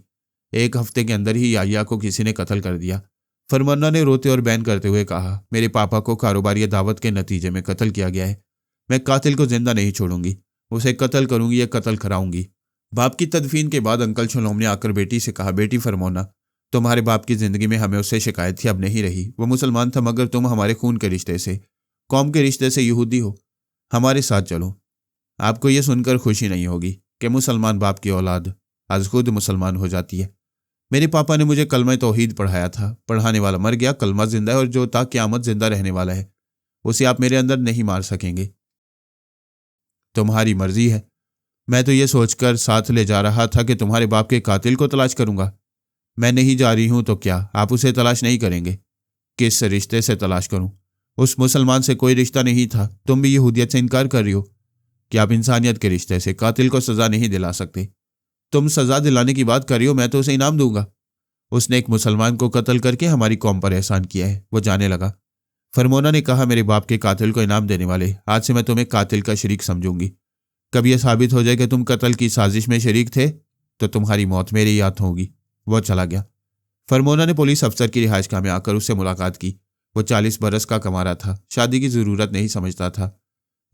1 हफ्ते के अंदर ही याहिया को किसी ने कत्ल कर दिया। फरमाना ने रोते और बैन करते हुए कहा, मेरे पापा को कारोबारी दावत के नतीजे में कत्ल किया गया है। मैं कातिल को जिंदा नहीं छोड़ूंगी। उसे कत्ल करूंगी या कत्ल कराऊंगी। बाप की तदफीन के बाद अंकल शलोम ने आकर बेटी से कहा, बेटी फरमोना, तुम्हारे बाप की जिंदगी में हमें उससे शिकायत थी, अब नहीं रही। वो मुसलमान था, मगर तुम हमारे खून के रिश्ते से, कौम के रिश्ते से यहूदी हो। हमारे साथ चलो। आपको यह सुनकर खुशी नहीं होगी कि मुसलमान बाप की औलाद आज खुद मुसलमान हो जाती है। मेरे पापा ने मुझे कलमा तौहीद पढ़ाया था। पढ़ाने वाला मर गया, कलमा जिंदा है और जो ता क़यामत जिंदा रहने वाला है, उसे आप मेरे अंदर नहीं मार सकेंगे। तुम्हारी मर्जी है। मैं तो ये सोचकर साथ ले जा रहा था कि तुम्हारे बाप के कातिल को तलाश करूंगा। मैं नहीं जा रही हूं तो क्या आप उसे तलाश नहीं करेंगे? किस रिश्ते से तलाश करूं? उस मुसलमान से कोई रिश्ता नहीं था। तुम भी यहूदियत से इनकार कर रही हो कि आप इंसानियत के रिश्ते से कातिल को सजा नहीं दिला सकते। तुम सजा दिलाने की बात कर रही हो, मैं तो उसे इनाम दूंगा। उसने एक मुसलमान को कत्ल करके हमारी कौम पर एहसान किया है। वो जाने लगा। फरमोना ने कहा, मेरे बाप के कातिल को इनाम देने वाले, आज से मैं तुम्हें कातिल का शरीक समझूंगी। कभी यह साबित हो जाए कि तुम कत्ल की साजिश में शरीक थे तो तुम्हारी मौत मेरे ही हाथ होगी। वह चला गया। फरमोना ने पुलिस अफसर की रिहाइशगाह में आकर उससे मुलाकात की। वो 40 बरस का कमारा था। शादी की जरूरत नहीं समझता था।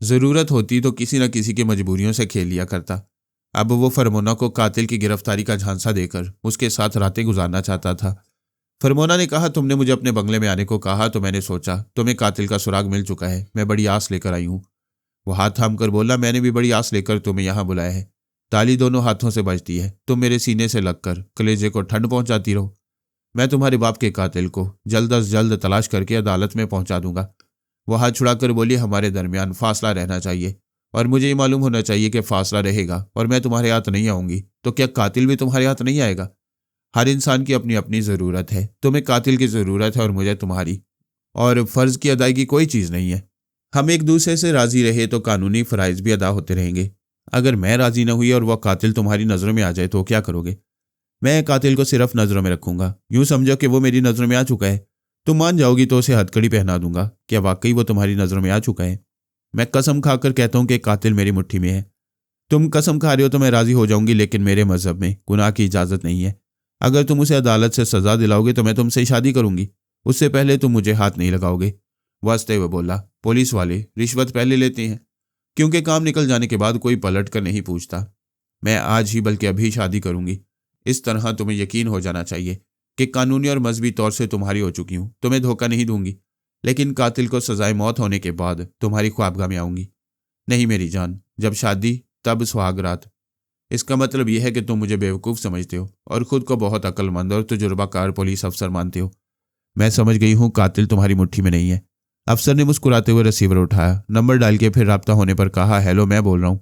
जरूरत होती तो किसी न किसी की मजबूरियों से खेल लिया करता। अब वो फरमोना को कातिल की गिरफ्तारी का झांसा देकर उसके साथ रातें गुजारना चाहता था। फरमोना ने कहा, तुमने मुझे अपने बंगले में आने को कहा तो मैंने सोचा तुम्हें कातिल का सुराग मिल चुका है। मैं बड़ी आस लेकर आई हूं। वो हाथ थाम कर बोला, मैंने भी बड़ी आस लेकर तुम्हें यहां बुलाया है। ताली दोनों हाथों से बजती है। तुम मेरे सीने से लगकर कलेजे को ठंड पहुंचाती रहो। मैं तुम्हारे बाप के कातिल को जल्द अज जल्द तलाश करके अदालत में पहुंचा दूंगा। वह हाथ छुड़ाकर बोली, हमारे दरमियान फासला रहना चाहिए और मुझे ये मालूम होना चाहिए कि फासला रहेगा और मैं तुम्हारे हाथ नहीं आऊंगी तो क्या कातिल भी तुम्हारे हाथ नहीं आएगा? हर इंसान की अपनी अपनी ज़रूरत है। तुम्हें कातिल की ज़रूरत है और मुझे तुम्हारी, और फ़र्ज़ की अदायगी कोई चीज़ नहीं है। हम एक दूसरे से राज़ी रहे तो कानूनी फ़राइज़ भी अदा होते रहेंगे। अगर मैं राज़ी न हुई और वह कातिल तुम्हारी नज़रों में आ जाए तो क्या करोगे? मैं कातिल को सिर्फ नज़रों में रखूंगा। यूं समझो कि वो मेरी नज़रों में आ चुका है। तुम मान जाओगी तो उसे हथकड़ी पहना दूंगा। क्या वाकई वो तुम्हारी नज़रों में आ चुका है? मैं कसम खाकर कहता हूं कि कातिल मेरी मुट्ठी में है। तुम कसम खा रहे हो तो मैं राज़ी हो जाऊंगी, लेकिन मेरे मज़हब में गुनाह की इजाज़त नहीं है। अगर तुम उसे अदालत से सज़ा दिलाओगे तो मैं तुमसे शादी करूंगी। उससे पहले तुम मुझे हाथ नहीं लगाओगे। वह हंसते हुए बोला, पुलिस वाले रिश्वत पहले लेते हैं, क्योंकि काम निकल जाने के बाद कोई पलट कर नहीं पूछता। मैं आज ही बल्कि अभी शादी करूंगी। इस तरह तुम्हें यकीन हो जाना चाहिए कि कानूनी और मजहबी तौर से तुम्हारी हो चुकी हूं। तुम्हें धोखा नहीं दूंगी, लेकिन कातिल को सजाए मौत होने के बाद तुम्हारी ख्वाबगाह में आऊंगी। नहीं मेरी जान, जब शादी तब सुहागरात। इसका मतलब यह है कि तुम मुझे बेवकूफ़ समझते हो और खुद को बहुत अक्लमंद और तजुर्बाकार पुलिस अफसर मानते हो। मैं समझ गई हूँ कातिल तुम्हारी मुट्ठी में नहीं है। अफसर ने मुस्कुराते हुए रिसीवर उठाया, नंबर डाल के फिर राब्ता होने पर कहा, हेलो मैं बोल रहा हूँ।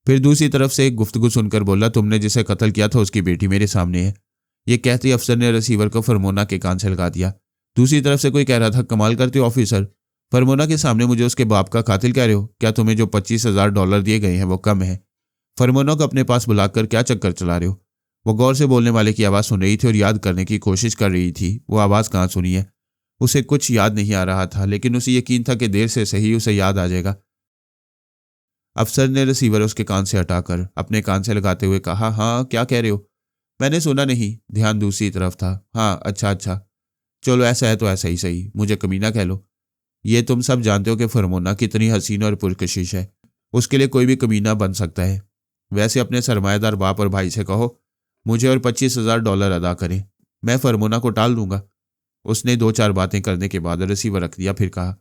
फिर दूसरी तरफ से एक गुफ्तगू सुनकर बोला, तुमने जिसे कत्ल किया था उसकी बेटी मेरे सामने है। ये कहते ही अफसर ने रिसीवर को फरमोना के कान से लगा दिया। दूसरी तरफ से कोई कह रहा था, कमाल करते हो ऑफिसर, फरमोना के सामने मुझे उसके बाप का कातिल कह रहे हो? क्या तुम्हें जो $25,000 दिए गए हैं वो कम है? फरमोना को अपने पास बुलाकर क्या चक्कर चला रहे हो? वो गौर से बोलने वाले की आवाज़ सुन रही थी और याद करने की कोशिश कर रही थी वो आवाज़ कहाँ सुनी है। उसे कुछ याद नहीं आ रहा था, लेकिन उसे यकीन था कि देर से सही उसे याद आ जाएगा। अफसर ने रिसीवर उसके कान से हटाकर अपने कान से लगाते हुए कहा, हाँ क्या कह रहे हो? मैंने सुना नहीं, ध्यान दूसरी तरफ था। हाँ अच्छा, चलो ऐसा है तो ऐसा ही सही, मुझे कमीना कह लो। ये तुम सब जानते हो कि फरमोना कितनी हसीन और पुरकशिश है। उसके लिए कोई भी कमीना बन सकता है। वैसे अपने सरमाएदार बाप और भाई से कहो मुझे और $25,000 अदा करें, मैं फरमोना को टाल दूंगा। उसने 2-4 बातें करने के बाद रिसीवर रख दिया। फिर कहा,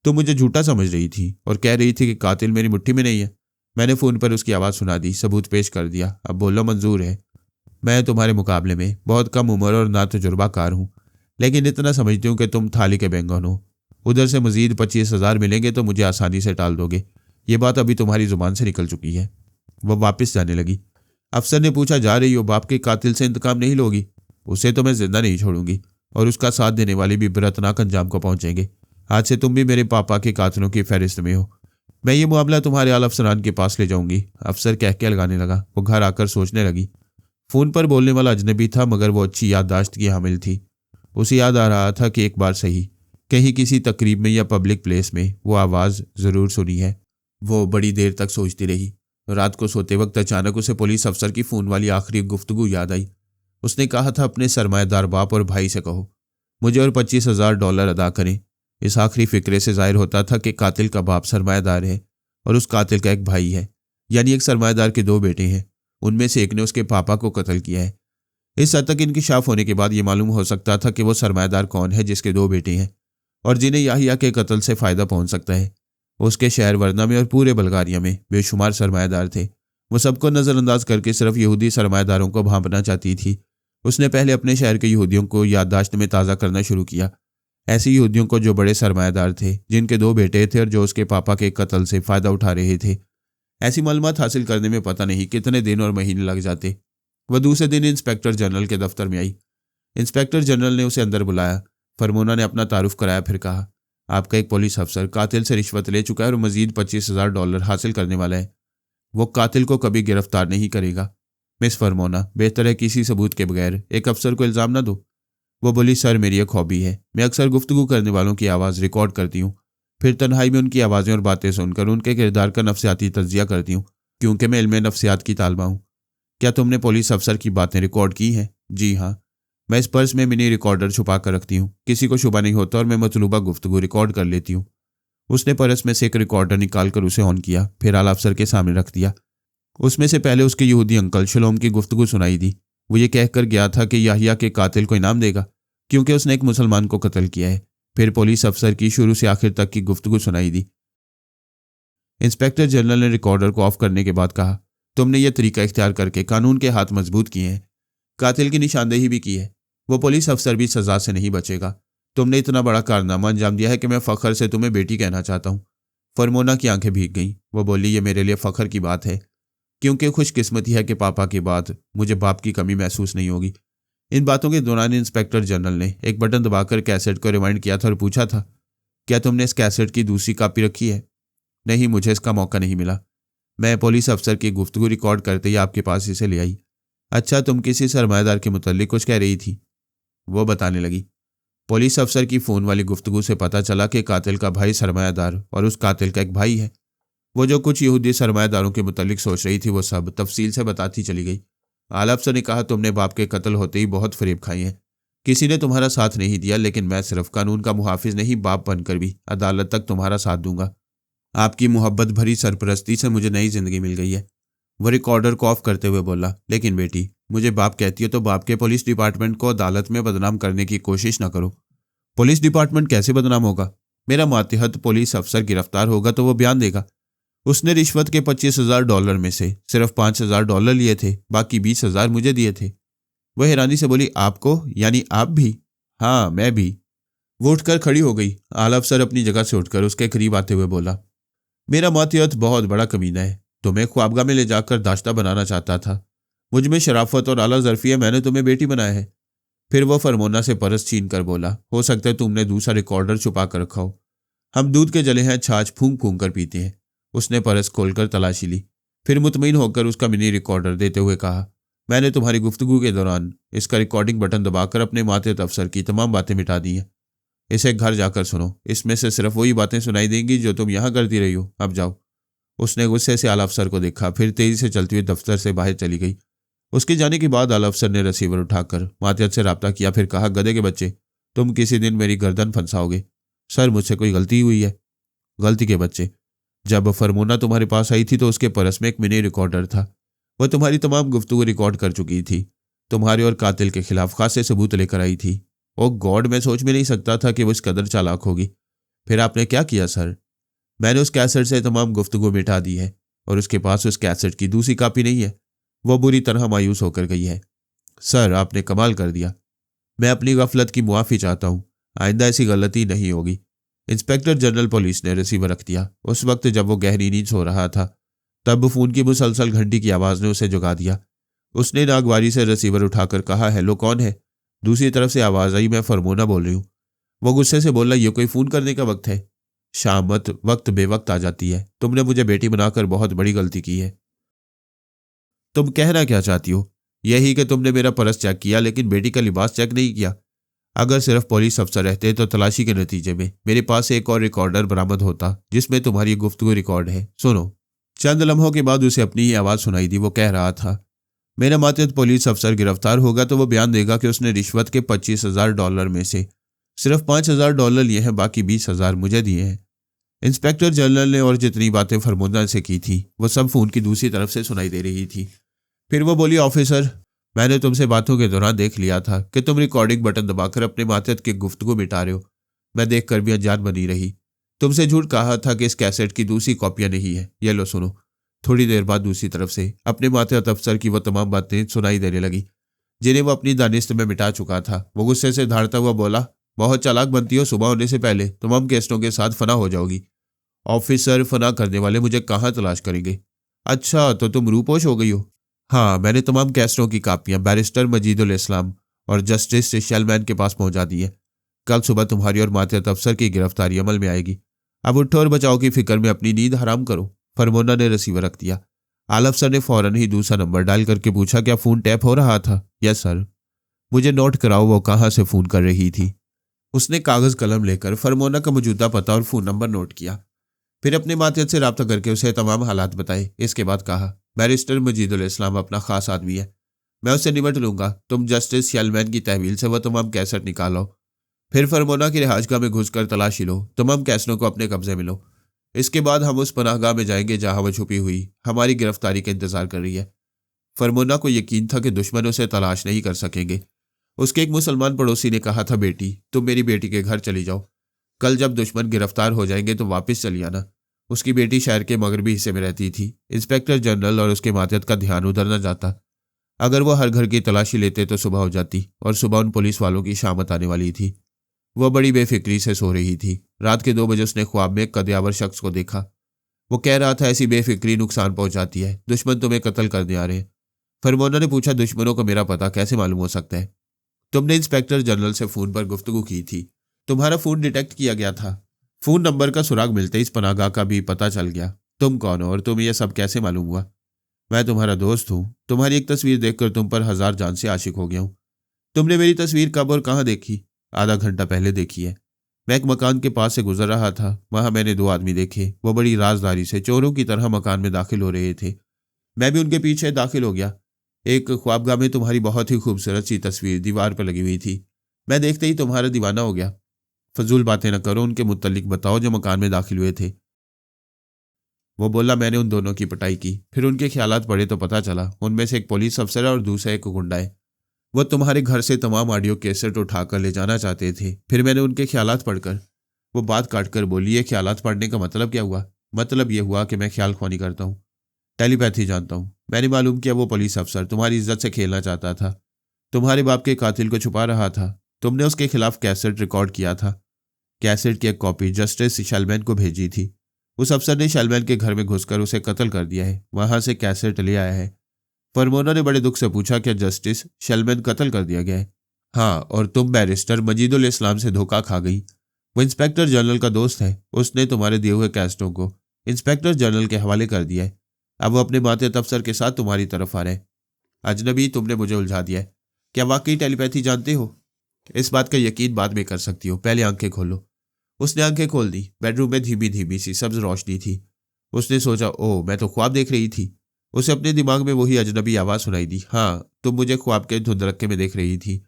तुम मुझे झूठा समझ रही थी और कह रही थी कि कातिल मेरी मुट्ठी में नहीं है। मैंने फ़ोन पर उसकी आवाज़ सुना दी, सबूत पेश कर दिया। अब बोलो मंजूर है। मैं तुम्हारे मुकाबले में बहुत कम उम्र और ना तजुर्बाकार हूँ, लेकिन इतना समझती हूँ कि तुम थाली के बैंगन हो। उधर से मजीद 25,000 मिलेंगे तो मुझे आसानी से टाल दोगे। ये बात अभी तुम्हारी ज़ुबान से निकल चुकी है। वह वापस जाने लगी। अफसर ने पूछा, जा रही हो? बाप के कातिल से इंतकाम नहीं लोगी? उसे तो मैं जिंदा नहीं छोड़ूंगी और उसका साथ देने वाले भी बरतनाक अंजाम को पहुंचेंगे। आज से तुम भी मेरे पापा के कातिलों की फहरिस्त में हो। मैं ये मामला तुम्हारे आला अफसरान के पास ले जाऊंगी। अफसर कह के लगाने लगा। वो घर आकर सोचने लगी। फोन पर बोलने वाला अजनबी था, मगर वो अच्छी याददाश्त की हामिल थी। उसे याद आ रहा था कि एक बार सही कहीं किसी तकरीब में या पब्लिक प्लेस में वो आवाज़ ज़रूर सुनी है। वो बड़ी देर तक सोचती रही। रात को सोते वक्त अचानक उसे पुलिस अफसर की फ़ोन वाली आखिरी गुफ्तगू याद आई। उसने कहा था, अपने सरमाएदार बाप और भाई से कहो मुझे और $25,000 अदा करें। इस आखिरी फिक्रे से जाहिर होता था कि कातिल का बाप सरमाएदार है और उस कातिल का एक भाई है, यानी एक सरमाएदार के 2 बेटे हैं। उनमें से एक ने उसके पापा को कत्ल किया है। इस हद तक इंकिशाफ होने के बाद ये मालूम हो सकता था कि वो सरमाएदार कौन है जिसके 2 बेटे हैं और जिन्हें याहिया के कत्ल से फ़ायदा पहुंच सकता है। उसके शहर वरना में और पूरे बल्गारिया में बेशुमार सरमाएदार थे। वो सबको नज़रअंदाज करके सिर्फ यहूदी सरमाएदारों को भांपना चाहती थी। उसने पहले अपने शहर के यहूदियों को याददाश्त में ताज़ा करना शुरू किया, ऐसे यहूदियों को जो बड़े सरमाएदार थे, जिनके 2 बेटे थे और जो उसके पापा के कत्ल से फ़ायदा उठा रहे थे। ऐसी मालूमात हासिल करने में पता नहीं कितने दिन और महीने लग जाते। वह दूसरे दिन इंस्पेक्टर जनरल के दफ्तर में आई। इंस्पेक्टर जनरल ने उसे अंदर बुलाया। फरमोना ने अपना तारुफ कराया, फिर कहा, आपका एक पुलिस अफसर कातिल से रिश्वत ले चुका है और मजीद $25,000 हासिल करने वाला है। वो कातिल को कभी गिरफ्तार नहीं करेगा। मिस फरमोना, बेहतर है किसी सबूत के बगैर एक अफसर को इल्ज़ाम ना दो। वो बोली, सर मेरी एक हॉबी है। मैं अक्सर गुफ्तगू करने वालों की आवाज़ रिकॉर्ड करती हूँ, फिर तन्हाई में उनकी आवाज़ें और बातें सुनकर उनके किरदार का नफ्सियाती तज्जिया करती हूँ, क्योंकि मैं इल्म नफ्सियात की तालबा हूँ। क्या तुमने पुलिस अफसर की बातें रिकॉर्ड की हैं? जी हाँ। मैं इस पर्स में मिनी रिकॉर्डर छुपा कर रखती हूँ, किसी को शुबा नहीं होता और मैं मतलूबा गुफ्तगू रिकॉर्ड कर लेती हूँ। उसने पर्स में से एक रिकॉर्डर निकाल कर उसे ऑन किया, फिर आला अफसर के सामने रख दिया। उसमें से पहले उसके यहूदी अंकल शलोम की गुफ्तगू सुनाई दी। वो ये कहकर गया था कि याहिया के कातिल को इनाम देगा क्योंकि उसने एक मुसलमान को कत्ल किया है। फिर पुलिस अफसर की शुरू से आखिर तक की गुफ्तगू सुनाई दी। इंस्पेक्टर जनरल ने रिकॉर्डर को ऑफ करने के बाद कहा, तुमने ये तरीका इख्तियार करके कानून के हाथ मजबूत किए हैं, कातिल की निशानदेही भी की है। वो पुलिस अफसर भी सजा से नहीं बचेगा। तुमने इतना बड़ा कारनामा अंजाम दिया है कि मैं फ़ख्र से तुम्हें बेटी कहना चाहता हूँ। फरमोना की आंखें भीग गईं। वो बोली, ये मेरे लिए फ़ख्र की बात है, क्योंकि खुशकिस्मती है कि पापा के बाद मुझे बाप की कमी महसूस नहीं होगी। इन बातों के दौरान इंस्पेक्टर जनरल ने एक बटन दबाकर कैसेट को रिवाइंड किया था और पूछा था, क्या तुमने इस कैसेट की दूसरी कॉपी रखी है? नहीं, मुझे इसका मौका नहीं मिला। मैं पुलिस अफसर की गुफ्तगू रिकॉर्ड करते ही आपके पास इसे ले आई। अच्छा, तुम किसी सरमाएदार के मुतल्लिक कुछ कह रही थी? वो बताने लगी। पुलिस अफसर की फ़ोन वाली गुफ्तगू से पता चला कि कातिल का भाई सरमाएदार और उस कातिल का एक भाई है। वो जो कुछ यहूदी सरमाएदारों के मुतल्लिक सोच रही थी वो सब तफसील से बताती चली गई। आला अफसर ने कहा, तुमने बाप के कत्ल होते ही बहुत फरेब खाई हैं। किसी ने तुम्हारा साथ नहीं दिया, लेकिन मैं सिर्फ कानून का मुहाफिज नहीं, बाप बनकर भी अदालत तक तुम्हारा साथ दूंगा। आपकी मोहब्बत भरी सरपरस्ती से मुझे नई जिंदगी मिल गई है। वो रिकॉर्डर को ऑफ करते हुए बोला, लेकिन बेटी, मुझे बाप कहती हो तो बाप के पुलिस डिपार्टमेंट को अदालत में बदनाम करने की कोशिश न करो। पुलिस डिपार्टमेंट कैसे बदनाम होगा? मेरा मातहत पुलिस अफसर गिरफ्तार होगा तो वो बयान देगा, उसने रिश्वत के $25,000 में से सिर्फ $5,000 लिए थे, बाकी 20,000 मुझे दिए थे। वह हैरानी से बोली, आपको? यानी आप भी? हाँ, मैं भी। वो उठकर खड़ी हो गई। आला अफसर अपनी जगह से उठकर उसके करीब आते हुए बोला, मेरा मातहत बहुत बड़ा कमीना है, तुम्हें ख्वाबगाह में ले जाकर दाश्ता बनाना चाहता था। मुझ में शराफत और आला ज़र्फ़ी है, मैंने तुम्हें बेटी बनाया है। फिर वो फरमोना से परस छीन कर बोला, हो सकता है तुमने दूसरा रिकॉर्डर छुपा कर रखा हो। हम दूध के जले हैं, छाछ फूंक फूंक कर पीते हैं। उसने परस खोलकर तलाशी ली, फिर मुतमईन होकर उसका मिनी रिकॉर्डर देते हुए कहा, मैंने तुम्हारी गुफ्तगू के दौरान इसका रिकॉर्डिंग बटन दबाकर अपने मातहत अफसर की तमाम बातें मिटा दी हैं। इसे घर जाकर सुनो, इसमें से सिर्फ वही बातें सुनाई देंगी जो तुम यहाँ करती रही हो। अब जाओ। उसने गुस्से से आला अफसर को देखा, फिर तेजी से चलती हुई दफ्तर से बाहर चली गई। उसके जाने के बाद आला अफसर ने रिसीवर उठाकर मातहत से रब्ता किया, फिर कहा, गधे के बच्चे, तुम किसी दिन मेरी गर्दन फंसाओगे। सर, मुझसे कोई गलती हुई है? गलती के बच्चे, जब फरमोना तुम्हारे पास आई थी तो उसके परस में एक मिनी रिकॉर्डर था। वह तुम्हारी तमाम गुफ्तगू रिकॉर्ड कर चुकी थी, तुम्हारे और कातिल के खिलाफ खासे सबूत लेकर आई थी। ओ गॉड, मैं सोच भी नहीं सकता था कि वो इस कदर चालाक होगी। फिर आपने क्या किया सर? मैंने उस कैसेट से तमाम गुफ्तगू मिटा दी है और उसके पास उस कैसेट की दूसरी कॉपी नहीं है। वो बुरी तरह मायूस होकर गई है। सर, आपने कमाल कर दिया। मैं अपनी गफलत की मुआफ़ी चाहता हूँ, आइंदा ऐसी गलती नहीं होगी। इंस्पेक्टर जनरल पुलिस ने रिसीवर रख दिया। उस वक्त जब वो गहरी नींद सो रहा था, तब फ़ोन की मुसलसल घंटी की आवाज़ ने उसे जगा दिया। उसने नागवारी से रिसीवर उठाकर कहा, हेलो, कौन है? दूसरी तरफ से आवाज़ आई, मैं फरमोना बोल रही हूँ। वो गुस्से से बोला, ये कोई फ़ोन करने का वक्त है? शामत वक्त बेवक्त आ जाती है। तुमने मुझे बेटी बनाकर बहुत बड़ी गलती की है। तुम कहना क्या चाहती हो? यही कि तुमने मेरा पर्स चेक किया लेकिन बेटी का लिबास चेक नहीं किया। अगर सिर्फ पुलिस अफसर रहते तो तलाशी के नतीजे में मेरे पास एक और रिकॉर्डर बरामद होता जिसमें तुम्हारी गुफ्तगू रिकॉर्ड है। सुनो। चंद लम्हों के बाद उसे अपनी ही आवाज़ सुनाई दी। वो कह रहा था, मेरा मातहत पुलिस अफसर गिरफ्तार होगा तो वो बयान देगा कि उसने रिश्वत के $25,000 में से सिर्फ $5,000 लिए हैं, बाकी 20,000 मुझे दिए हैं। इंस्पेक्टर जनरल ने और जितनी बातें फरमोदा से की थी वो सब फोन की दूसरी तरफ से सुनाई दे रही थी। फिर वो बोली, ऑफिसर, मैंने तुमसे बातों के दौरान देख लिया था कि तुम रिकॉर्डिंग बटन दबाकर अपने मातहत की गुफ्तगू मिटा रहे हो। मैं देख कर भी अनजान बनी रही। तुमसे झूठ कहा था कि इस कैसेट की दूसरी कॉपियां नहीं है। ये लो सुनो। थोड़ी देर बाद दूसरी तरफ से अपने मातहत अफसर की वो तमाम बातें सुनाई देने लगी जिन्हें वो अपनी दानिस्त में मिटा चुका था। वो गुस्से से धारता हुआ बोला, बहुत चालाक बनती हो, सुबह होने से पहले तमाम केसों के साथ फना हो जाओगी। ऑफिसर, फना करने वाले मुझे कहाँ तलाश करेंगे? अच्छा, तो तुम रूपोश हो गई हो? हाँ, मैंने तमाम कैसेटों की कापियां बैरिस्टर मजीदुल इस्लाम और जस्टिस शेलमैन के पास पहुंचा दी है। कल सुबह तुम्हारी और मातहत अफसर की गिरफ्तारी अमल में आएगी। अब उठो और बचाव की फिक्र में अपनी नींद हराम करो। फरमोना ने रिसीवर रख दिया। आल अफसर ने फौरन ही दूसरा नंबर डायल करके पूछा, क्या फोन टैप हो रहा था? Yes sir. मुझे नोट कराओ वो कहाँ से फोन कर रही थी। उसने कागज कलम लेकर फरमोना का मौजूदा पता और फोन नंबर नोट किया। फिर अपने मातहत से रब्ता करके उसे तमाम हालात बताए। इसके बाद कहा, बैरिस्टर मजीदुल इस्लाम अपना खास आदमी है, मैं उससे निपट लूंगा। तुम जस्टिस शेलमैन की तहवील से वह तमाम कैसेट निकालो। फिर फरमोना की रिहाजगाह में घुसकर तलाशी लो, तमाम कैसेटों को अपने कब्जे में लो। इसके बाद हम उस पनाहगाह में जाएंगे जहां वह छुपी हुई हमारी गिरफ्तारी का इंतजार कर रही है। फरमोना को यकीन था कि दुश्मन उसे तलाश नहीं कर सकेंगे। उसके एक मुसलमान पड़ोसी ने कहा था, बेटी, तुम मेरी बेटी के घर चली जाओ। कल जब दुश्मन गिरफ्तार हो जाएंगे तो वापस चली आना। उसकी बेटी शहर के मगरबी हिस्से में रहती थी। इंस्पेक्टर जनरल और उसके मातहत का ध्यान उधर न जाता। अगर वो हर घर की तलाशी लेते तो सुबह हो जाती और सुबह उन पुलिस वालों की शामत आने वाली थी। वह बड़ी बेफिक्री से सो रही थी। रात के 2 बजे उसने ख्वाब में एक कद्यावर शख्स को देखा। वो कह रहा था, ऐसी बेफिक्री नुकसान पहुंचाती है, दुश्मन तुम्हें कत्ल करने आ रहे हैं। फरमोना ने पूछा, दुश्मनों को मेरा पता कैसे मालूम हो सकता है? तुमने इंस्पेक्टर जनरल से फोन पर गुफ्तगू की थी, तुम्हारा फोन डिटेक्ट किया गया था। फोन नंबर का सुराग मिलते इस पनाहगाह का भी पता चल गया। तुम कौन हो और तुम्हें यह सब कैसे मालूम हुआ? मैं तुम्हारा दोस्त हूं। तुम्हारी एक तस्वीर देखकर तुम पर हजार जान से आशिक हो गया हूं। तुमने मेरी तस्वीर कब और कहाँ देखी? आधा घंटा पहले देखी है। मैं एक मकान के पास से गुजर रहा था, वहां मैंने 2 आदमी देखे। वो बड़ी राजदारी से चोरों की तरह मकान में दाखिल हो रहे थे। मैं भी उनके पीछे दाखिल हो गया। एक ख्वाबगाह में तुम्हारी बहुत ही खूबसूरत सी तस्वीर दीवार पर लगी हुई थी। मैं देखते ही तुम्हारा दीवाना हो गया। फजूल बातें न करो, उनके मुत्तलिक बताओ जो मकान में दाखिल हुए थे। वो बोला, मैंने उन दोनों की पिटाई की। फिर उनके ख्यालात पड़े तो पता चला उनमें से एक पुलिस अफसर है और दूसरा एक गुंडा है। वो तुम्हारे घर से तमाम ऑडियो कैसेट उठाकर ले जाना चाहते थे। फिर मैंने उनके ख्यालात पढ़कर। वो बात काटकर बोली, ये ख्यालात पढ़ने का मतलब क्या हुआ? मतलब ये हुआ कि मैं ख्याल ख्वानी करता हूँ, टेलीपैथी जानता हूँ। मैंने मालूम किया वो पुलिस अफसर तुम्हारी इज्जत से खेलना चाहता था, तुम्हारे बाप के कातिल को छुपा रहा था। तुमने उसके खिलाफ कैसेट रिकॉर्ड किया था। कैसेट की एक कॉपी जस्टिस शेलमैन को भेजी थी। उस अफसर ने शेलमैन के घर में घुसकर उसे कत्ल कर दिया है, वहां से कैसेट ले आया है। फरमोना ने बड़े दुख से पूछा, क्या जस्टिस शेलमैन कत्ल कर दिया गया है? हाँ, और तुम बैरिस्टर मजीदुल इस्लाम से धोखा खा गई। वो इंस्पेक्टर जनरल का दोस्त है, उसने तुम्हारे दिए हुए कैसेटों को इंस्पेक्टर जनरल के हवाले कर दिया है। अब वो अपने मातहत अफसर के साथ तुम्हारी तरफ आ रहे हैं। अजनबी, तुमने मुझे उलझा दिया है। क्या वाकई टेलीपैथी जानते हो? इस बात का यकीन बाद में कर सकती हो, पहले आंखें खोलो। उसने आंखें खोल दी। बेडरूम में धीमी धीमी सी सब्ज रोशनी थी। उसने सोचा, ओह, मैं तो ख्वाब देख रही थी। उसे अपने दिमाग में वही अजनबी आवाज़ सुनाई दी, हाँ, तुम मुझे ख्वाब के धुंधलक्के में देख रही थी,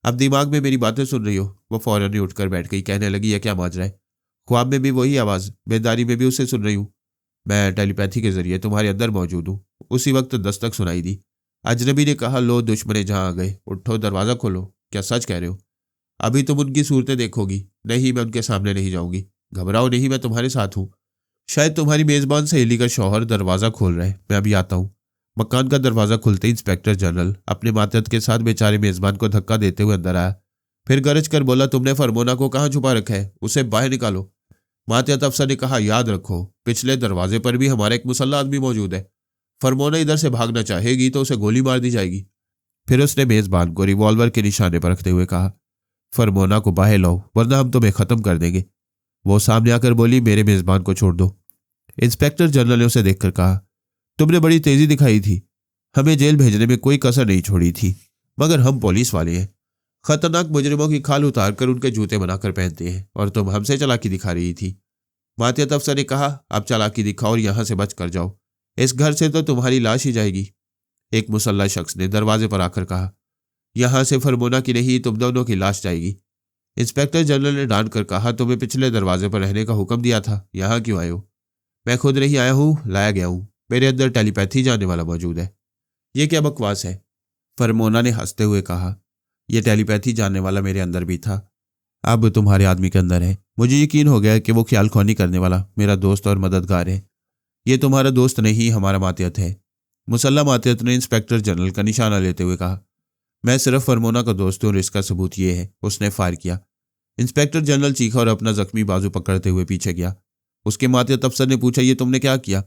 अब दिमाग में मेरी बातें सुन रही हो। वो फौरन ही उठकर बैठ गई, कहने लगी, यह क्या माजरा है? ख्वाब में भी वही आवाज़, बेदारी में भी उसे सुन रही हूँ। मैं टेलीपैथी के जरिए तुम्हारे अंदर मौजूद हूँ। उसी वक्त दस्तक सुनाई दी। अजनबी ने कहा, लो दुश्मने जहाँ आ गए, उठो, दरवाज़ा खोलो। क्या सच कह रहे हो? अभी तुम उनकी सूरतें देखोगी। नहीं, मैं उनके सामने नहीं जाऊंगी। घबराओ नहीं, मैं तुम्हारे साथ हूँ। शायद तुम्हारी मेज़बान सहेली का शौहर दरवाज़ा खोल रहा है, मैं अभी आता हूँ। मकान का दरवाज़ा खुलते ही इंस्पेक्टर जनरल अपने मातहत के साथ बेचारे मेज़बान को धक्का देते हुए अंदर आया। फिर गरज कर बोला, तुमने फरमोना को कहाँ छुपा रखा है? उसे बाहर निकालो। मातहत अफसर ने कहा, याद रखो, पिछले दरवाजे पर भी हमारा एक मुसल्ला आदमी मौजूद है। फरमोना इधर से भागना चाहेगी तो उसे गोली मार दी जाएगी। फिर उसने मेज़बान को रिवॉल्वर के निशाने पर रखते हुए कहा, फरमोना को बाहर लाओ वरना हम तुम्हें खत्म कर देंगे। वो सामने आकर बोली, मेरे मेजबान को छोड़ दो। इंस्पेक्टर जनरल ने उसे देखकर कहा, तुमने बड़ी तेजी दिखाई थी, हमें जेल भेजने में कोई कसर नहीं छोड़ी थी, मगर हम पुलिस वाले हैं, खतरनाक मुजरिमों की खाल उतार कर उनके जूते बनाकर पहनते हैं, और तुम हमसे चालाकी दिखा रही थी। मातियत अफसर ने कहा, अब चालाकी दिखाओ और यहां से बच कर जाओ, इस घर से तो तुम्हारी लाश ही जाएगी। एक मुसल्ला शख्स ने दरवाजे पर आकर कहा, यहां से फरमोना की नहीं तुम दोनों की लाश जाएगी। इंस्पेक्टर जनरल ने डांट कर कहा, तुम्हें पिछले दरवाजे पर रहने का हुक्म दिया था, यहां क्यों आए हो? मैं खुद नहीं आया हूं, लाया गया हूं, मेरे अंदर टेलीपैथी जानने वाला मौजूद है। यह क्या बकवास है? फरमोना ने हंसते हुए कहा, यह टेलीपैथी जानने वाला मेरे अंदर भी था, अब तुम्हारे आदमी के अंदर है। मुझे यकीन हो गया कि वो ख्याल ख्वानी करने वाला मेरा दोस्त और मददगार है। ये तुम्हारा दोस्त नहीं, हमारा मातियत है। मुसल्ला मातियत ने इंस्पेक्टर जनरल का निशाना लेते हुए कहा, मैं सिर्फ फरमोना का दोस्त हूं और इसका सबूत ये है। उसने फायर किया। इंस्पेक्टर जनरल चीखा और अपना जख्मी बाजू पकड़ते हुए पीछे गया। उसके मातियत अफसर ने पूछा, ये तुमने क्या किया?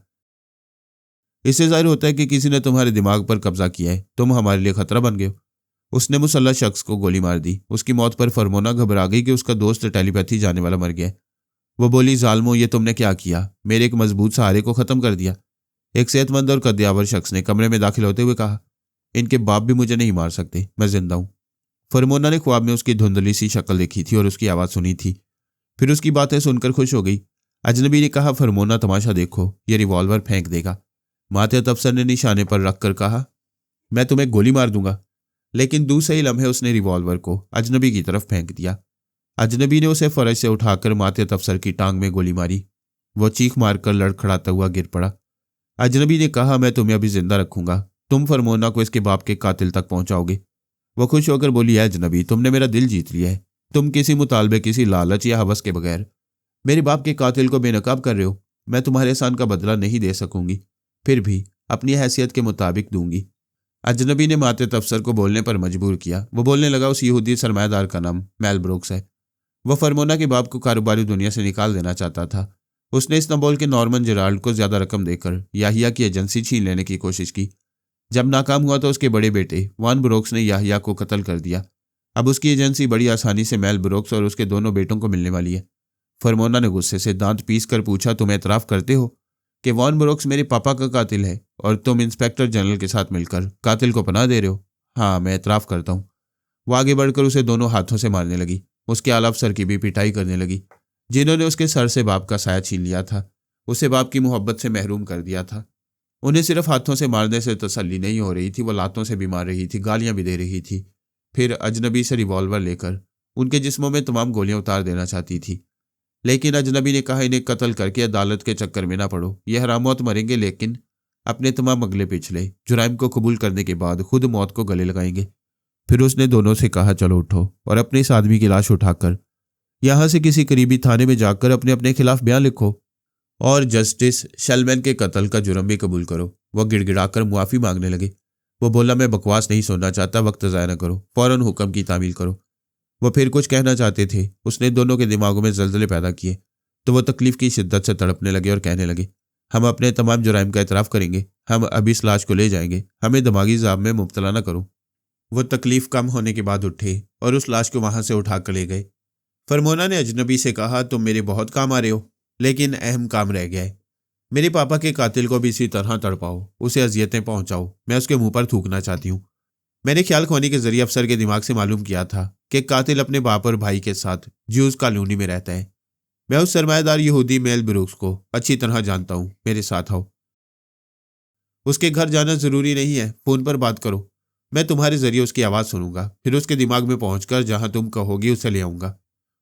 इससे जाहिर होता है कि किसी ने तुम्हारे दिमाग पर कब्जा किया है, तुम हमारे लिए खतरा बन गए हो। उसने मुसल्ला शख्स को गोली मार दी। उसकी मौत पर फरमोना घबरा गई कि उसका दोस्त टेलीपैथी जाने वाला मर गया। वो बोली, जालमो, ये तुमने क्या किया? मेरे एक मजबूत सहारे को खत्म कर दिया। एक सेहतमंद और कद्यावर शख्स ने कमरे में दाखिल होते हुए कहा, इनके बाप भी मुझे नहीं मार सकते, मैं जिंदा हूं। फरमोना ने ख्वाब में उसकी धुंधली सी शक्ल देखी थी और उसकी आवाज सुनी थी, फिर उसकी बातें सुनकर खुश हो गई। अजनबी ने कहा, फरमोना तमाशा देखो, ये रिवॉल्वर फेंक देगा। मातियत अफसर ने निशाने पर रखकर कहा, मैं तुम्हें गोली मार दूंगा। लेकिन दूसरे ही लम्हे उसने रिवॉल्वर को अजनबी की तरफ फेंक दिया। अजनबी ने उसे फरज से उठाकर मातियत अफसर की टांग में गोली मारी। वो चीख मारकर लड़खड़ाता हुआ गिर पड़ा। अजनबी ने कहा, मैं तुम्हें अभी जिंदा रखूंगा, तुम फरमोना को इसके बाप के कातिल तक पहुंचाओगे। वो खुश होकर बोली, अजनबी, तुमने मेरा दिल जीत लिया है। तुम किसी मुतालबे, किसी लालच या हवस के बगैर मेरे बाप के कातिल को बेनकाब कर रहे हो। मैं तुम्हारे एहसान का बदला नहीं दे सकूंगी, फिर भी अपनी हैसियत के मुताबिक दूंगी। अजनबी ने मातियत अफसर को बोलने पर मजबूर किया। वो बोलने लगा, उस यहूदी सरमायादार का नाम मेल ब्रुक्स है। वह फरमोना के बाप को कारोबारी दुनिया से निकाल देना चाहता था। उसने इस्तांबुल के नॉर्मन जेराल्ड को ज्यादा रकम देकर याहिया की एजेंसी छीन लेने की कोशिश की। जब नाकाम हुआ तो उसके बड़े बेटे वॉन ब्रुक्स ने याहिया को कत्ल कर दिया। अब उसकी एजेंसी बड़ी आसानी से मेल ब्रुक्स और उसके दोनों बेटों को मिलने वाली है। फरमोना ने गुस्से से दांत पीस कर पूछा, तुम एतराफ करते हो कि वॉन ब्रुक्स मेरे पापा का कातिल है और तुम इंस्पेक्टर जनरल के साथ मिलकर कातिल को पनाह दे रहे हो? हाँ, मैं एतराफ करता हूँ। वो आगे बढ़कर उसे दोनों हाथों से मारने लगी। उसके आला अफसर की भी पिटाई करने लगी, जिन्होंने उसके सर से बाप का साया छीन लिया था, उसे बाप की मोहब्बत से महरूम कर दिया था। उन्हें सिर्फ हाथों से मारने से तसल्ली नहीं हो रही थी, वो लातों से भी मार रही थी, गालियां भी दे रही थी। फिर अजनबी से रिवॉल्वर लेकर उनके जिस्मों में तमाम गोलियां उतार देना चाहती थी। लेकिन अजनबी ने कहा, इन्हें कत्ल करके अदालत के चक्कर में ना पड़ो। ये हराम मौत मरेंगे, लेकिन अपने तमाम अगले पिछले जुराइम को कबूल करने के बाद खुद मौत को गले लगाएंगे। फिर उसने दोनों से कहा, चलो उठो और अपने इस आदमी की लाश उठाकर यहां से किसी करीबी थाने में जाकर अपने अपने खिलाफ बयान लिखो और जस्टिस शेलमैन के कत्ल का जुर्म भी कबूल करो। वह गिड़गिड़ाकर मुआफी मांगने लगे। वो बोला, मैं बकवास नहीं सुनना चाहता, वक्त ज़ाया न करो, फौरन हुक्म की तामील करो। वह फिर कुछ कहना चाहते थे। उसने दोनों के दिमागों में जल्जले पैदा किए तो वह तकलीफ की शिद्दत से तड़पने लगे और कहने लगे, हम अपने तमाम जुराइम का एतराफ़ करेंगे, हम अभी इस लाश को ले जाएंगे, हमें दिमागी ज़ाब में मुब्तला न करो। वह तकलीफ कम होने के बाद उठे और उस लाश को वहां से उठा कर ले गए। फरमोना ने अजनबी से कहा, तुम मेरे बहुत काम आ रहे हो, लेकिन अहम काम रह गया है। मेरे पापा के कातिल को भी इसी तरह तड़पाओ, उसे अजियतें पहुंचाओ, मैं उसके मुंह पर थूकना चाहती हूँ। मैंने ख्याल ख्वानी के जरिए अफसर के दिमाग से मालूम किया था कि कातिल अपने बाप और भाई के साथ ज्यूज कॉलोनी में रहता है। मैं उस सरमायादार यहूदी मेल ब्रुक्स को अच्छी तरह जानता हूँ, मेरे साथ आओ। उसके घर जाना जरूरी नहीं है, फोन पर बात करो, मैं तुम्हारे जरिए उसकी आवाज़ सुनूंगा, फिर उसके दिमाग में पहुंचकर जहां तुम कहोगी उसे ले आऊंगा।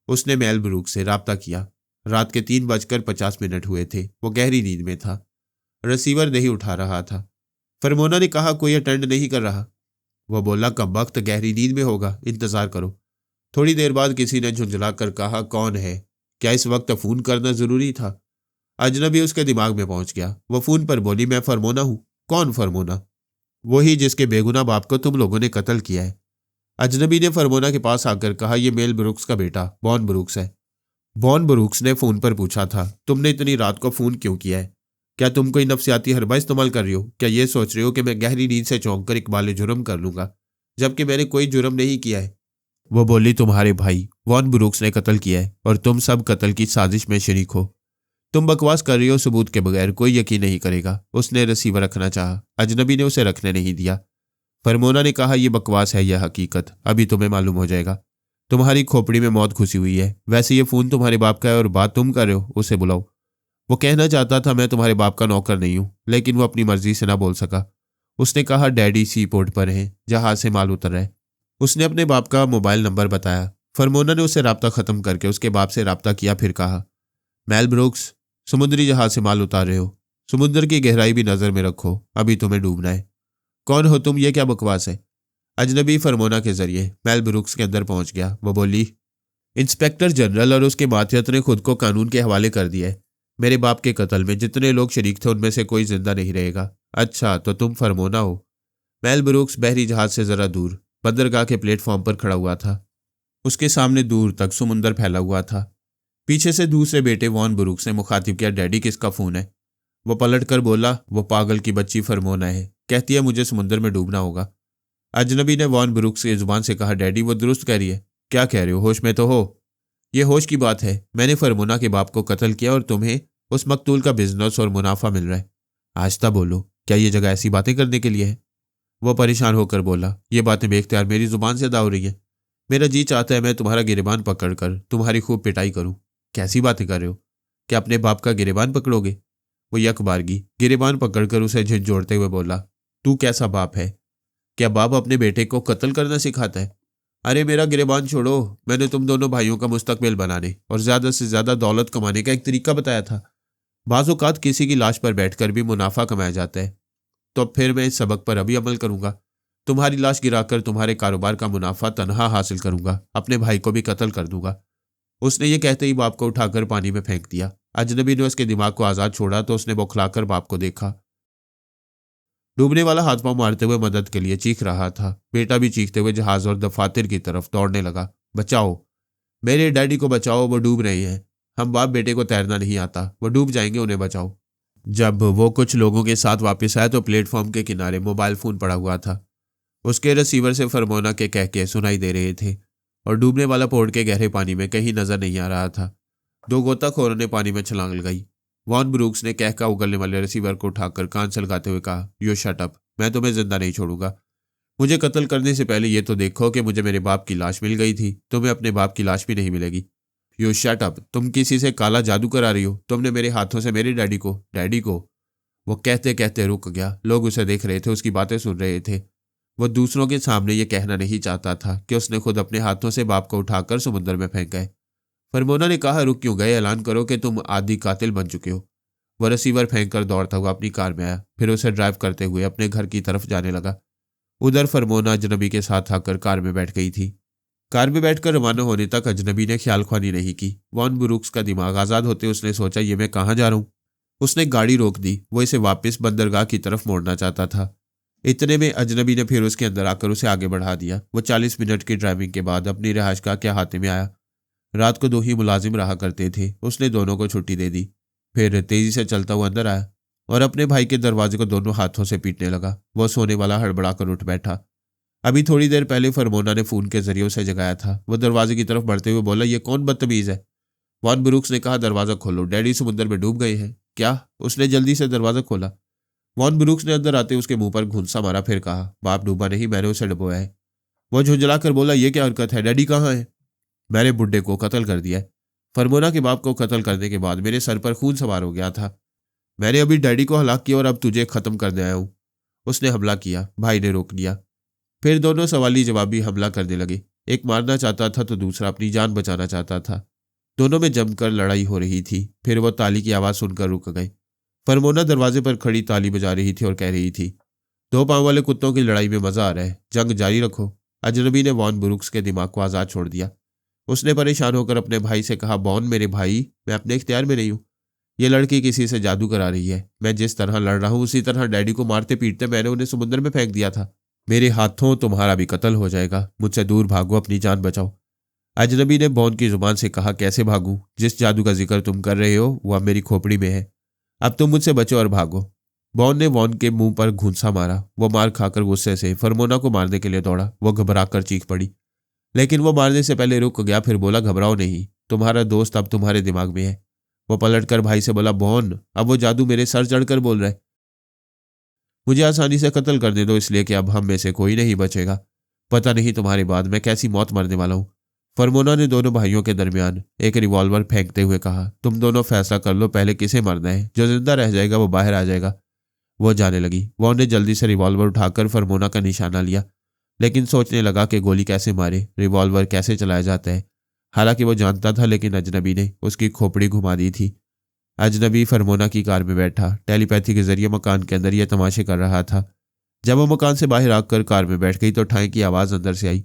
उसने मेल ब्रुक्स से राब्ता किया। रात के 3:50 हुए थे। वो गहरी नींद में था, रिसीवर नहीं उठा रहा था। फरमोना ने कहा, कोई अटेंड नहीं कर रहा। वह बोला, कब वक्त गहरी नींद में होगा, इंतजार करो। थोड़ी देर बाद किसी ने झुंझला कर कहा, कौन है? क्या इस वक्त फ़ोन करना जरूरी था? अजनबी उसके दिमाग में पहुंच गया। वह फ़ोन पर बोली, मैं फरमोना हूं। कौन फरमोना? वही जिसके बेगुनाह बाप को तुम लोगों ने कत्ल किया है। अजनबी ने फरमोना के पास आकर कहा, यह मेल ब्रुक्स का बेटा वॉन ब्रुक्स है। वॉन ब्रुक्स ने फ़ोन पर पूछा था, तुमने इतनी रात को फ़ोन क्यों किया है? क्या तुम कोई नफ्सियाती हरबा इस्तेमाल कर रही हो? क्या ये सोच रहे हो कि मैं गहरी नींद से चौंक कर इकबाल जुर्म कर लूंगा, जबकि मैंने कोई जुर्म नहीं किया है? वो बोली, तुम्हारे भाई वॉन ब्रूक्स ने कत्ल किया है और तुम सब कत्ल की साजिश में शरीक हो। तुम बकवास कर रही हो, सबूत के बगैर कोई यकीन नहीं करेगा। उसने रिसीवर रखना चाहा, अजनबी ने उसे रखने नहीं दिया। फरमोना ने कहा, यह बकवास है, यह हकीकत अभी तुम्हें मालूम हो जाएगा। तुम्हारी खोपड़ी में मौत घुसी हुई है। वैसे ये फोन तुम्हारे बाप का है और बात तुम कर रहे हो, उसे बुलाओ। वो कहना चाहता था मैं तुम्हारे बाप का नौकर नहीं हूं, लेकिन वो अपनी मर्जी से ना बोल सका। उसने कहा, डैडी सी पोर्ट पर हैं, जहाज से माल उतर है। उसने अपने बाप का मोबाइल नंबर बताया। फरमोना ने उससे राब्ता खत्म करके उसके बाप से राब्ता किया, फिर कहा, मेल ब्रूक्स, समुद्री जहाज से माल उतार रहे हो, समुद्र की गहराई भी नजर में रखो, अभी तुम्हें डूबना है। कौन हो तुम, ये क्या बकवास है? अजनबी फरमोना के जरिए मेल ब्रूक्स के अंदर पहुंच गया। वो बोली, इंस्पेक्टर जनरल और उसके मातहत ने खुद को कानून के हवाले कर दिया है। मेरे बाप के कत्ल में जितने लोग शरीक थे उनमें से कोई जिंदा नहीं रहेगा। अच्छा, तो तुम फरमोना हो। मेल ब्रूक्स बहरी जहाज से जरा दूर बंदरगाह के प्लेटफॉर्म पर खड़ा हुआ था। उसके सामने दूर तक समुंदर फैला हुआ था। पीछे से दूसरे बेटे वॉन ब्रूक्स ने मुखातिब किया, डैडी किसका फोन है? वो पलट कर बोला, वो पागल की बच्ची फरमोना है, कहती है मुझे समुद्र में डूबना होगा। अजनबी ने वॉन ब्रूक्स की जुबान से कहा, डैडी वो दुरुस्त कह रही है। क्या कह रहे हो, होश में तो हो? ये होश की बात है। मैंने फरमोना के बाप को कत्ल किया और तुम्हें उस मकतूल का बिजनेस और मुनाफा मिल रहा है। आहिस्ता बोलो, क्या ये जगह ऐसी बातें करने के लिए है? वो परेशान होकर बोला, ये बातें बेख्तियार मेरी जुबान से अदा हो रही है। मेरा जी चाहता है मैं तुम्हारा गिरेबान पकड़कर तुम्हारी खूब पिटाई करूं। कैसी बातें कर रहे हो? क्या अपने बाप का गिरेबान पकड़ोगे? वो यकबारगी गिरेबान पकड़कर उसे झिझोड़ते हुए बोला, तू कैसा बाप है? क्या बाप अपने बेटे को कत्ल करना सिखाता है? अरे मेरा गिरेबान छोड़ो, मैंने तुम दोनों भाइयों का मुस्तकबिल बनाने और ज्यादा से ज्यादा दौलत कमाने का एक तरीका बताया था। बाज़ औक़ात किसी की लाश पर बैठकर भी मुनाफा कमाया जाता है। तो अब फिर मैं इस सबक पर अभी अमल करूंगा। तुम्हारी लाश गिराकर तुम्हारे कारोबार का मुनाफा तनहा हासिल करूंगा, अपने भाई को भी कत्ल कर दूंगा। उसने ये कहते ही बाप को उठाकर पानी में फेंक दिया। अजनबी ने उसके दिमाग को आज़ाद छोड़ा तो उसने बौखलाकर बाप को देखा। डूबने वाला हाथ पांव मारते हुए मदद के लिए चीख रहा था। बेटा भी चीखते हुए जहाज और दफातर की तरफ दौड़ने लगा। बचाओ, मेरे डैडी को बचाओ, वो डूब रहे हैं। हम बाप बेटे को तैरना नहीं आता, वो डूब जाएंगे, उन्हें बचाओ। जब वो कुछ लोगों के साथ वापस आया तो प्लेटफॉर्म के किनारे मोबाइल फोन पड़ा हुआ था। उसके रिसीवर से फरमोना के कहके सुनाई दे रहे थे और डूबने वाला पोर्ट के गहरे पानी में कहीं नजर नहीं आ रहा था। दो गोताखोरों ने पानी में छलांग लगाई। वॉन ब्रूक्स ने कहका उगलने वाले रिसीवर को उठाकर कान से लगाते हुए कहा, यू शट अप, मैं तुम्हें जिंदा नहीं छोड़ूंगा। मुझे कत्ल करने से पहले ये तो देखो कि मुझे मेरे बाप की लाश मिल गई थी, तुम्हें अपने बाप की लाश भी नहीं मिलेगी। यू शट अप, तुम किसी से काला जादू करा रही हो। तुमने मेरे हाथों से मेरे डैडी को। वो कहते कहते रुक गया। लोग उसे देख रहे थे, उसकी बातें सुन रहे थे। वो दूसरों के सामने ये कहना नहीं चाहता था कि उसने खुद अपने हाथों से बाप को उठाकर समुद्र में फेंक गए। फरमोना ने कहा, रुक क्यों गए, ऐलान करो कि तुम आदि कातिल बन चुके हो। वह रिसीवर फेंक कर दौड़ता हुआ अपनी कार में आया, फिर उसे ड्राइव करते हुए अपने घर की तरफ जाने लगा। उधर फरमोना अजनबी के साथ आकर कार में बैठ गई थी। कार में बैठकर रवाना होने तक अजनबी ने ख्याल ख्वानी नहीं की। वॉन ब्रूक्स का दिमाग आजाद होते उसने सोचा, ये मैं कहाँ जा रहा हूँ। उसने गाड़ी रोक दी। वो इसे वापस बंदरगाह की तरफ मोड़ना चाहता था। इतने में अजनबी ने फिर उसके अंदर आकर उसे आगे बढ़ा दिया। वो 40 मिनट की ड्राइविंग के बाद अपनी रिहाइशगाह के अहाते में आया। रात को 2 ही मुलाजिम रहा करते थे। उसने दोनों को छुट्टी दे दी। फिर तेजी से चलता हुआ अंदर आया और अपने भाई के दरवाजे को दोनों हाथों से पीटने लगा। वो सोने वाला हड़बड़ाकर उठ बैठा। अभी थोड़ी देर पहले फरमोना ने फोन के जरिए उसे जगाया था। वो दरवाजे की तरफ बढ़ते हुए बोला, ये कौन बदतमीज है? वॉन ब्रूक्स ने कहा, दरवाजा खोलो, डैडी समुद्र में डूब गए हैं। क्या? उसने जल्दी से दरवाजा खोला। वॉन ब्रूक्स ने अंदर आते उसके मुंह पर घुंसा मारा, फिर कहा, बाप डूबा नहीं, मैंने उसे डुबोया है। वो झुंझलाकर बोला, ये क्या हरकत है, डैडी कहाँ है? मैंने बुड्ढे को कत्ल कर दिया है। फरमोना के बाप को कत्ल करने के बाद मेरे सर पर खून सवार हो गया था। मैंने अभी डैडी को हलाक किया और अब तुझे खत्म करने आया हूं। उसने हमला किया। भाई ने रोक लिया। फिर दोनों सवाली जवाबी हमला करने लगे। एक मारना चाहता था तो दूसरा अपनी जान बचाना चाहता था। दोनों में जमकर लड़ाई हो रही थी। फिर वो ताली की आवाज़ सुनकर रुक गए। फरमोना दरवाजे पर खड़ी ताली बजा रही थी और कह रही थी, 2 पांव वाले कुत्तों की लड़ाई में मजा आ रहा है, जंग जारी रखो। अजनबी ने वॉन ब्रूक्स के दिमाग को आज़ाद छोड़ दिया। उसने परेशान होकर अपने भाई से कहा, बॉन मेरे भाई, मैं अपने इख्तियार में नहीं हूँ। ये लड़की किसी से जादू करा रही है। मैं जिस तरह लड़ रहा हूँ उसी तरह डैडी को मारते पीटते मैंने उन्हें समुद्र में फेंक दिया था। मेरे हाथों तुम्हारा भी कत्ल हो जाएगा। मुझसे दूर भागो, अपनी जान बचाओ। अजनबी ने बॉन की जुबान से कहा, कैसे भागूं? जिस जादू का जिक्र तुम कर रहे हो वो अब मेरी खोपड़ी में है। अब तुम मुझसे बचो और भागो। बॉन ने वॉन के मुंह पर घूंसा मारा। वो मार खाकर गुस्से से फरमोना को मारने के लिए दौड़ा। वो घबराकर चीख पड़ी, लेकिन वो मारने से पहले रुक गया, फिर बोला घबराओ नहीं, तुम्हारा दोस्त अब तुम्हारे दिमाग में है। वो पलटकर भाई से बोला बॉन, अब वो जादू मेरे सर चढ़कर बोल रहा है। मुझे आसानी से कत्ल करने दो, इसलिए कि अब हम में से कोई नहीं बचेगा। पता नहीं तुम्हारे बाद मैं कैसी मौत मरने वाला हूं। फरमोना ने दोनों भाइयों के दरमियान एक रिवॉल्वर फेंकते हुए कहा, तुम दोनों फैसला कर लो, पहले किसे मरना है। जो जिंदा रह जाएगा वो बाहर आ जाएगा। वो जाने लगी। वॉन ने जल्दी से रिवॉल्वर उठाकर फरमोना का निशाना लिया, लेकिन सोचने लगा कि गोली कैसे मारे, रिवॉल्वर कैसे चलाया जाता है। हालांकि वो जानता था, लेकिन अजनबी ने उसकी खोपड़ी घुमा दी थी। अजनबी फरमोना की कार में बैठा टेलीपैथी के जरिए मकान के अंदर यह तमाशे कर रहा था। जब वो मकान से बाहर आकर कार में बैठ गई तो ठाई की आवाज़ अंदर से आई।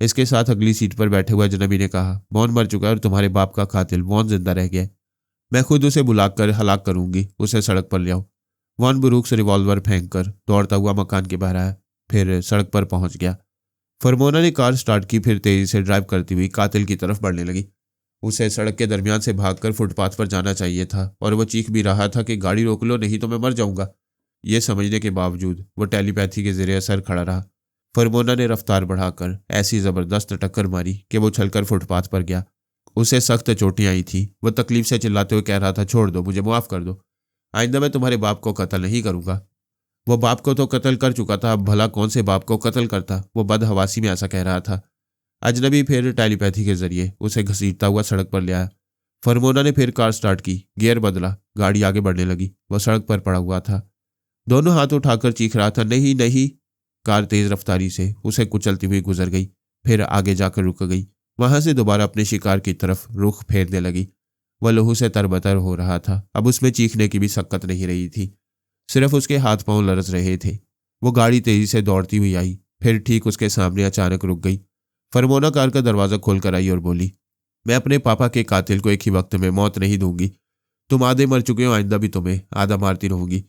इसके साथ अगली सीट पर बैठे हुए अजनबी ने कहा, वॉन मर चुका है और तुम्हारे बाप का कातिल वॉन जिंदा रह गया। मैं खुद उसे बुलाकर हलाक करूंगी, उसे सड़क पर ले आओ। वॉन बुरूक से रिवॉल्वर फेंक कर दौड़ता हुआ मकान के बाहर आया, फिर सड़क पर पहुंच गया। फरमोना ने कार स्टार्ट की, फिर तेजी से ड्राइव करती हुई कातिल की तरफ बढ़ने लगी। उसे सड़क के दरमियान से भागकर फुटपाथ पर जाना चाहिए था, और वो चीख भी रहा था कि गाड़ी रोक लो, नहीं तो मैं मर जाऊंगा। ये समझने के बावजूद वो टेलीपैथी के जरिए असर खड़ा रहा। फरमोना ने रफ्तार बढ़ाकर ऐसी जबरदस्त टक्कर मारी कि वो उछलकर फुटपाथ पर गया। उसे सख्त चोटें आई थी। वो तकलीफ से चिल्लाते हुए कह रहा था, छोड़ दो, मुझे माफ कर दो, आइंदा मैं तुम्हारे बाप को कत्ल नहीं करूंगा। वो बाप को तो कत्ल कर चुका था, अब भला कौन से बाप को कत्ल करता। वो बदहवासी में ऐसा कह रहा था। अजनबी फिर टेलीपैथी के जरिए उसे घसीटता हुआ सड़क पर ले आया। फरमोना ने फिर कार स्टार्ट की, गियर बदला, गाड़ी आगे बढ़ने लगी। वह सड़क पर पड़ा हुआ था, दोनों हाथ उठाकर चीख रहा था, नहीं नहीं। कार तेज रफ्तारी से उसे कुचलती हुई गुजर गई, फिर आगे जाकर रुक गई। वहां से दोबारा अपने शिकार की तरफ रुख फेरने लगी। वह लहू से तरबतर हो रहा था। अब उसमें चीखने की भी सक्कत नहीं रही थी, सिर्फ उसके हाथ पांव लरज रहे थे। वो गाड़ी तेजी से दौड़ती हुई आई, फिर ठीक उसके सामने अचानक रुक गई। फरमोना कार का दरवाजा खोलकर आई और बोली, मैं अपने पापा के कातिल को एक ही वक्त में मौत नहीं दूंगी। तुम आधे मर चुके हो, आइंदा भी तुम्हें आधा मारती रहूंगी।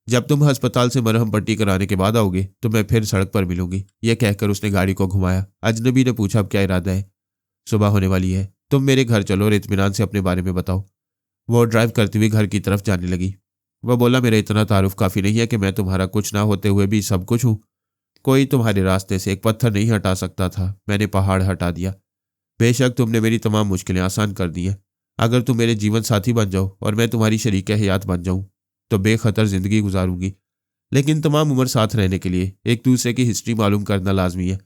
जब तुम अस्पताल से मरहम पट्टी कराने के बाद आओगे तो मैं फिर सड़क पर मिलूंगी। यह कहकर उसने गाड़ी को घुमाया। अजनबी ने पूछा, अब क्या इरादा है? सुबह होने वाली है, तुम मेरे घर चलो और इत्मीनान से अपने बारे में बताओ। वो ड्राइव करती हुई घर की तरफ जाने लगी। वह बोला, मेरा इतना तारुफ काफ़ी नहीं है कि मैं तुम्हारा कुछ ना होते हुए भी सब कुछ हूँ। कोई तुम्हारे रास्ते से एक पत्थर नहीं हटा सकता था, मैंने पहाड़ हटा दिया। बेशक तुमने मेरी तमाम मुश्किलें आसान कर दी हैं। अगर तुम मेरे जीवन साथी बन जाओ और मैं तुम्हारी शरीक हयात बन जाऊं तो बेखतर जिंदगी गुजारूंगी। लेकिन तमाम उम्र साथ रहने के लिए एक दूसरे की हिस्ट्री मालूम करना लाजमी है।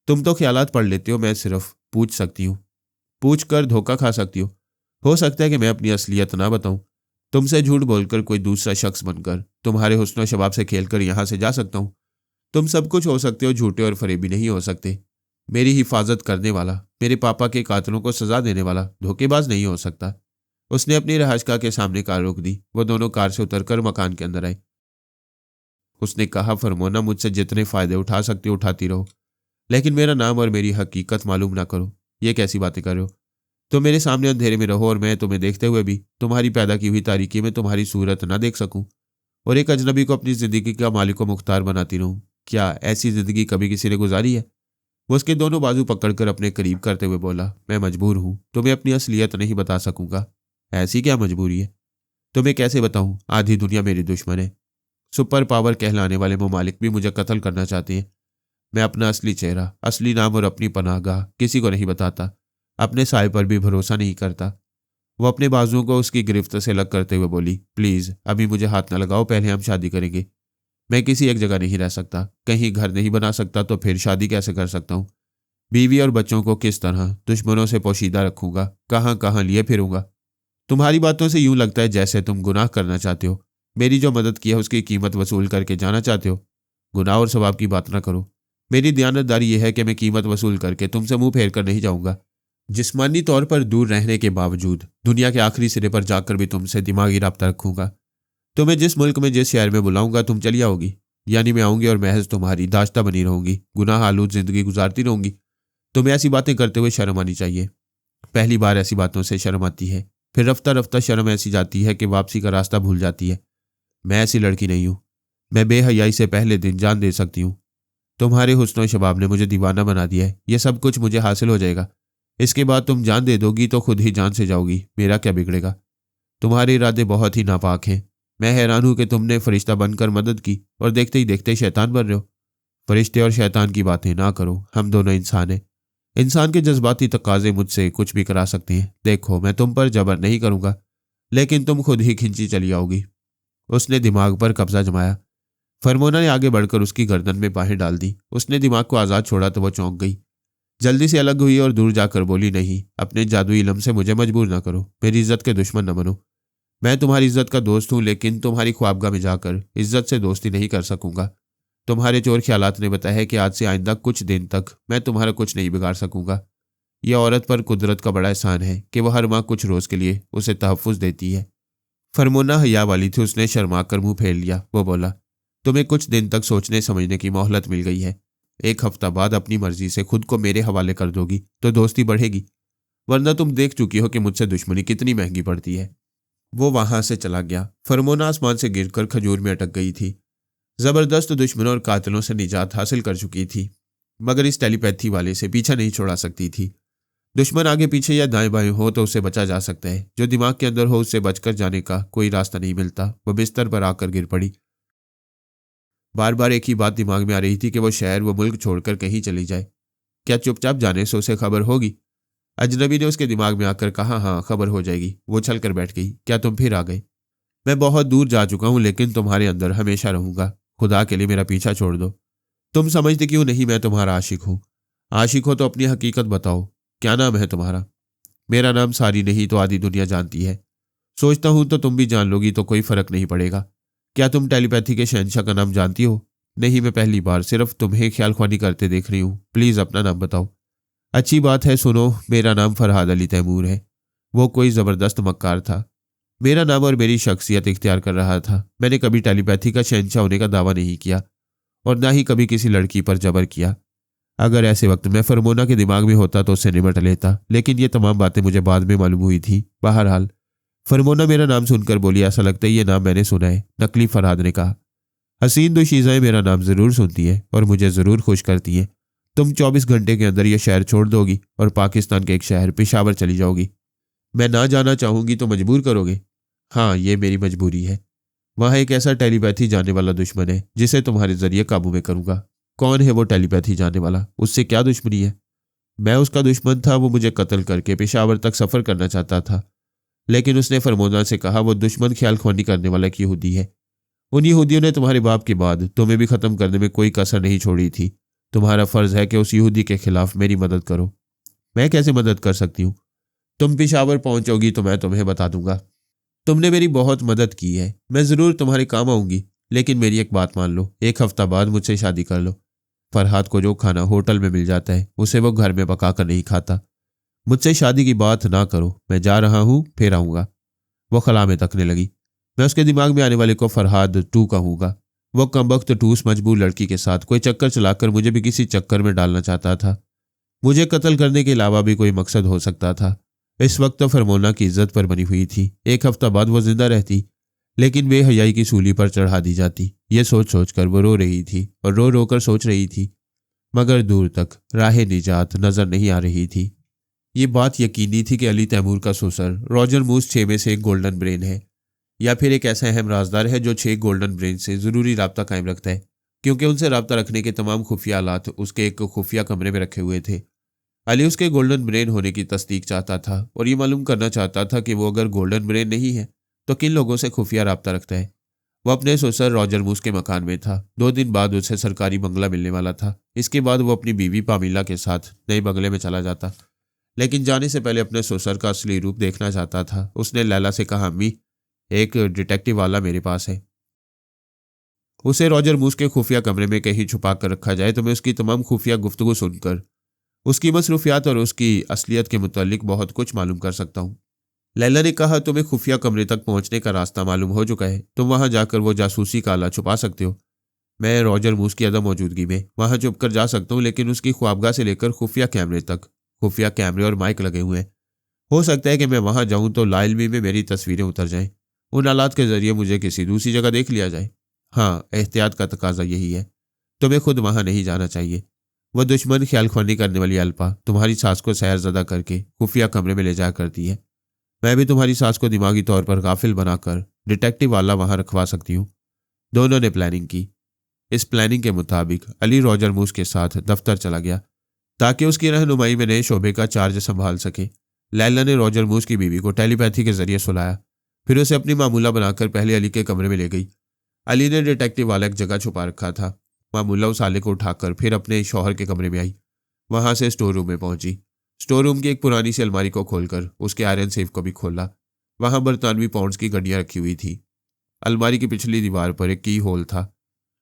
तुम तो ख्यालात पढ़ लेते हो, मैं सिर्फ पूछ सकती हूँ। पूछ कर धोखा खा सकती हो सकता है कि मैं अपनी असलियत ना बताऊं। तुमसे झूठ बोलकर कोई दूसरा शख्स बनकर तुम्हारे हुस्न शबाब से खेलकर यहां से जा सकता हूं। तुम सब कुछ हो सकते हो, झूठे और फरेबी नहीं हो सकते। मेरी हिफाजत करने वाला, मेरे पापा के कातिलों को सजा देने वाला धोखेबाज नहीं हो सकता। उसने अपनी रहायशगाह के सामने कार रोक दी। वो दोनों कार से उतरकर मकान के अंदर आए। उसने कहा, फरमोना, मुझसे जितने फायदे उठा सकती हो उठाती रहो, लेकिन मेरा नाम और मेरी हकीकत मालूम ना करो। ये कैसी बातें कर रहे हो? तो मेरे सामने अंधेरे में रहो और मैं तुम्हें देखते हुए भी तुम्हारी पैदा की हुई तारीकी में तुम्हारी सूरत ना देख सकूं, और एक अजनबी को अपनी जिंदगी का मालिक व मुख्तार बनाती रहूं। क्या ऐसी जिंदगी कभी किसी ने गुजारी है? वो उसके दोनों बाजू पकड़कर अपने करीब करते हुए बोला, मैं मजबूर हूं, तुम्हें अपनी असलियत नहीं बता सकूंगा। ऐसी क्या मजबूरी है? तुम्हें कैसे बताऊं? आधी दुनिया मेरी दुश्मन है। सुपर पावर कहलाने वाले ममालिक भी मुझे कत्ल करना चाहते हैं। मैं अपना असली चेहरा, असली नाम और अपनी पनाहगाह किसी को नहीं बताता। अपने साय पर भी भरोसा नहीं करता। वो अपने बाजुओं को उसकी गिरफ्त से अलग करते हुए बोली, प्लीज अभी मुझे हाथ न लगाओ, पहले हम शादी करेंगे। मैं किसी एक जगह नहीं रह सकता, कहीं घर नहीं बना सकता, तो फिर शादी कैसे कर सकता हूँ? बीवी और बच्चों को किस तरह दुश्मनों से पोशीदा रखूंगा? कहाँ कहाँ लिए फिरूंगा? तुम्हारी बातों से यूं लगता है जैसे तुम गुनाह करना चाहते हो। मेरी जो मदद की है उसकी कीमत वसूल करके जाना चाहते हो। गुनाह और सवाब की बात ना करो। मेरी दयानतदारी यह है कि मैं कीमत वसूल करके तुमसे मुंह फेर कर नहीं जाऊंगा। जिस्मानी तौर पर दूर रहने के बावजूद दुनिया के आखिरी सिरे पर जाकर भी तुमसे दिमागी राब्ता रखूंगा। तुम्हें जिस मुल्क में, जिस शहर में बुलाऊंगा तुम चली आओगी, यानी मैं आऊंगी और महज तुम्हारी दाश्ता बनी रहूंगी, गुनाह आलूद जिंदगी गुजारती रहूंगी। तुम्हें ऐसी बातें करते हुए शर्म आनी चाहिए। पहली बार ऐसी बातों से शर्म आती है, फिर रफ्ता रफ्ता शर्म ऐसी जाती है कि वापसी का रास्ता भूल जाती है। मैं ऐसी लड़की नहीं हूं। मैं बेहयाई से पहले दिन जान दे सकती हूँ। तुम्हारे हुस्न शबाब ने मुझे दीवाना बना दिया है। यह सब कुछ मुझे हासिल हो जाएगा। इसके बाद तुम जान दे दोगी तो खुद ही जान से जाओगी। मेरा क्या बिगड़ेगा? तुम्हारे इरादे बहुत ही नापाक हैं। मैं हैरान हूं कि तुमने फरिश्ता बनकर मदद की और देखते ही देखते शैतान बन रहे हो। फरिश्ते और शैतान की बातें ना करो, हम दोनों इंसान हैं। इंसान के जज्बाती तकाजे मुझसे कुछ भी करा सकते हैं। देखो, मैं तुम पर जबर नहीं करूंगा, लेकिन तुम खुद ही खिंची चली आओगी। उसने दिमाग पर कब्जा जमाया। फरमोना ने आगे बढ़कर उसकी गर्दन में बाहें डाल दी। उसने दिमाग को आज़ाद छोड़ा तो वो चौंक गई। जल्दी से अलग हुई और दूर जाकर बोली, नहीं, अपने जादुई इल्म से मुझे मजबूर ना करो, मेरी इज्जत के दुश्मन न बनो। मैं तुम्हारी इज्जत का दोस्त हूं, लेकिन तुम्हारी ख्वाबगाह में जाकर इज्जत से दोस्ती नहीं कर सकूंगा। तुम्हारे चोर ख्यालात ने बताया है कि आज से आइंदा कुछ दिन तक मैं तुम्हारा कुछ नहीं बिगाड़ सकूंगा। यह औरत पर कुदरत का बड़ा एहसान है कि वह हर माह कुछ रोज के लिए उसे तहफ्फुज देती है। फरमोना हया वाली थी, उसने शर्मा कर मुंह फेर लिया। वो बोला, तुम्हें कुछ दिन तक सोचने समझने की मोहलत मिल गई है। 1 हफ्ता बाद अपनी मर्जी से खुद को मेरे हवाले कर दोगी तो दोस्ती बढ़ेगी, वरना तुम देख चुकी हो कि मुझसे दुश्मनी कितनी महंगी पड़ती है। वो वहां से चला गया। फरमोना आसमान से गिरकर खजूर में अटक गई थी। जबरदस्त दुश्मनों और कातिलों से निजात हासिल कर चुकी थी, मगर इस टेलीपैथी वाले से पीछा नहीं छोड़ा सकती थी। दुश्मन आगे पीछे या दाएं बाएं हो तो उसे बचा जा सकता है, जो दिमाग के अंदर हो उससे बचकर जाने का कोई रास्ता नहीं मिलता। वह बिस्तर पर आकर गिर पड़ी। बार बार एक ही बात दिमाग में आ रही थी कि वो शहर व मुल्क छोड़कर कहीं चली जाए। क्या चुपचाप जाने से उसे खबर होगी? अजनबी ने उसके दिमाग में आकर कहा, हाँ, खबर हो जाएगी। वो छल कर बैठ गई। क्या तुम फिर आ गए? मैं बहुत दूर जा चुका हूं, लेकिन तुम्हारे अंदर हमेशा रहूंगा। खुदा के लिए मेरा पीछा छोड़ दो। तुम समझते क्यों नहीं मैं तुम्हारा आशिक हूं? आशिक हो तो अपनी हकीकत बताओ। क्या नाम है तुम्हारा? मेरा नाम सारी नहीं तो आधी दुनिया जानती है। सोचता हूं तो तुम भी जान लोगी तो कोई फर्क नहीं पड़ेगा। क्या तुम टेलीपैथी के शहंशाह का नाम जानती हो? नहीं, मैं पहली बार सिर्फ तुम्हें ख्याल ख्वानी करते देख रही हूं। प्लीज अपना नाम बताओ। अच्छी बात है, सुनो, मेरा नाम फरहाद अली तैमूर है। वो कोई जबरदस्त मक्कार था। मेरा नाम और मेरी शख्सियत इख्तियार कर रहा था। मैंने कभी टेलीपैथी का शहंशाह होने का दावा नहीं किया और ना ही कभी किसी लड़की पर जबर किया। अगर ऐसे वक्त मैं फरमोना के दिमाग में होता तो उससे निमट लेता, लेकिन ये तमाम बातें मुझे बाद में मालूम हुई थी। बहरहाल फरमोना मेरा नाम सुनकर बोली, ऐसा लगता है ये नाम मैंने सुना है। नकली फरहाद ने कहा। हसीन दोशीज़ाएं मेरा नाम जरूर सुनती है और मुझे जरूर खुश करती हैं। तुम 24 घंटे के अंदर यह शहर छोड़ दोगी और पाकिस्तान के एक शहर पेशावर चली जाओगी। मैं ना जाना चाहूंगी तो मजबूर करोगे? हाँ, ये मेरी मजबूरी है। वहां एक ऐसा टेलीपैथी जानने वाला दुश्मन है जिसे तुम्हारे जरिए काबू में करूंगा। कौन है वो टेलीपैथी जानने वाला? उससे क्या दुश्मनी है? मैं उसका दुश्मन था। वो मुझे कत्ल करके पेशावर तक सफर करना चाहता था, लेकिन उसने फरमोना से कहा वो दुश्मन ख्याल ख्वानी करने वाला एक यहूदी है। उन यहूदियों ने तुम्हारे बाप के बाद तुम्हें भी खत्म करने में कोई कसर नहीं छोड़ी थी। तुम्हारा फर्ज है कि उस यहूदी के खिलाफ मेरी मदद करो। मैं कैसे मदद कर सकती हूँ? तुम पेशावर पहुंचोगी तो मैं तुम्हें बता दूंगा। तुमने मेरी बहुत मदद की है, मैं जरूर तुम्हारे काम आऊंगी, लेकिन मेरी एक बात मान लो, 1 हफ्ता बाद मुझसे शादी कर लो। फरहाद को जो खाना होटल में मिल जाता है उसे वो घर में पका कर नहीं खाता। मुझसे शादी की बात ना करो, मैं जा रहा हूं, फिर आऊंगा। वो खला में तकने लगी। मैं उसके दिमाग में आने वाले को फरहाद 2 कहूंगा। वो कमबख्त टूस मजबूर लड़की के साथ कोई चक्कर चलाकर मुझे भी किसी चक्कर में डालना चाहता था। मुझे कत्ल करने के अलावा भी कोई मकसद हो सकता था। इस वक्त तो फरमोना की इज्जत पर बनी हुई थी। 1 हफ्ता बाद वो जिंदा रहती, लेकिन बेहयाई की सूली पर चढ़ा दी जाती। ये सोच सोच कर वो रो रही थी और रो रो कर सोच रही थी, मगर दूर तक राह निजात नजर नहीं आ रही थी। ये बात यकीनी थी कि अली तैमूर का ससुर रॉजर मूस 6 में से एक गोल्डन ब्रेन है, या फिर एक ऐसा अहम राजदार है जो 6 गोल्डन ब्रेन से ज़रूरी राब्ता कायम रखता है, क्योंकि उनसे राब्ता रखने के तमाम खुफिया आलात उसके एक खुफिया कमरे में रखे हुए थे। अली उसके गोल्डन ब्रेन होने की तस्दीक चाहता था और ये मालूम करना चाहता था कि वो अगर गोल्डन ब्रेन नहीं है तो किन लोगों से खुफिया राब्ता रखता है। वो अपने ससुर रॉजर मूस के मकान में था। 2 दिन बाद उसे सरकारी बंगला मिलने वाला था। इसके बाद वो अपनी बीवी पामीला के साथ नए बंगले में चला जाता, लेकिन जाने से पहले अपने ससुर का असली रूप देखना चाहता था। उसने लैला से कहा, अम्मी, एक डिटेक्टिव वाला मेरे पास है। उसे रॉजर मूस के खुफिया कमरे में कहीं छुपा कर रखा जाए तो मैं उसकी तमाम खुफिया गुफ्तगू सुनकर उसकी मसरूफियात और उसकी असलियत के मुतालिक बहुत कुछ मालूम कर सकता हूँ। लैला ने कहा, तुम्हें खुफिया कमरे तक पहुंचने का रास्ता मालूम हो चुका है। तुम वहां जाकर वो जासूसी का आला छुपा सकते हो। मैं रॉजर मूस की अदम मौजूदगी में वहां छुप कर जा सकता हूँ, लेकिन उसकी ख्वाबगाह से लेकर खुफिया कैमरे तक खुफिया कैमरे और माइक लगे हुए हैं। हो सकता है कि मैं वहां जाऊं तो लाइलमी में मेरी तस्वीरें उतर जाएं। उन आलात के जरिए मुझे किसी दूसरी जगह देख लिया जाए। हाँ, एहतियात का तकाजा यही है। तुम्हें खुद वहां नहीं जाना चाहिए। वह दुश्मन ख्याल ख्वानी करने वाली अल्पा तुम्हारी सास को सैरज़दा करके खुफिया कमरे में ले जाया करती है। मैं भी तुम्हारी सास को दिमागी तौर पर गाफिल बनाकर डिटेक्टिव वाला वहां रखवा सकती हूँ। दोनों ने प्लानिंग की। इस प्लानिंग के मुताबिक अली रॉजर मूस के साथ दफ्तर चला गया। ताकि उसकी रहनुमाई में नए शोबे का चार्ज संभाल सके। लैला ने रॉजर मूस की बीवी को टेलीपैथी के जरिए सुलाया, फिर उसे अपनी मामूला बनाकर पहले अली के कमरे में ले गई। अली ने डिटेक्टिव वाला एक जगह छुपा रखा था। मामूला उस आले को उठाकर फिर अपने शौहर के कमरे में आई। वहां से स्टोर रूम में पहुंची। स्टोर रूम की एक पुरानी सी अलमारी को खोलकर उसके आयरन सेफ को भी खोला। वहां बरतानवी पाउंड्स की गड्डियां रखी हुई थी। अलमारी की पिछली दीवार पर एक की होल था।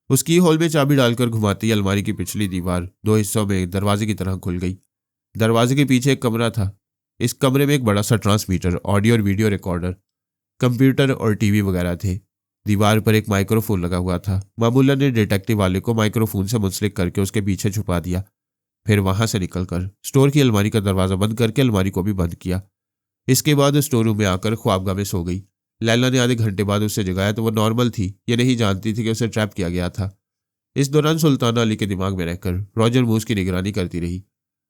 उस की होल में चाबी डालकर घुमाती अलमारी की पिछली दीवार 2 हिस्सों में दरवाजे की तरह खुल गई। दरवाजे के पीछे एक कमरा था। इस कमरे में एक बड़ा सा ट्रांसमीटर, ऑडियो और वीडियो रिकॉर्डर, कंप्यूटर और टीवी वगैरह थे। दीवार पर एक माइक्रोफोन लगा हुआ था। मामूला ने डिटेक्टिव वाले को माइक्रोफोन से मुंसलिक करके उसके पीछे छुपा दिया। फिर वहां से निकलकर स्टोर की अलमारी का दरवाजा बंद करके अलमारी को भी बंद किया। इसके बाद स्टोर रूम में आकर ख्वाबगाह में सो गई। लैला ने आधे घंटे बाद उससे जगाया तो वो नॉर्मल थी। ये नहीं जानती थी कि उसे ट्रैप किया गया था। इस दौरान सुल्ताना अली के दिमाग में रहकर रॉजर मूस की निगरानी करती रही।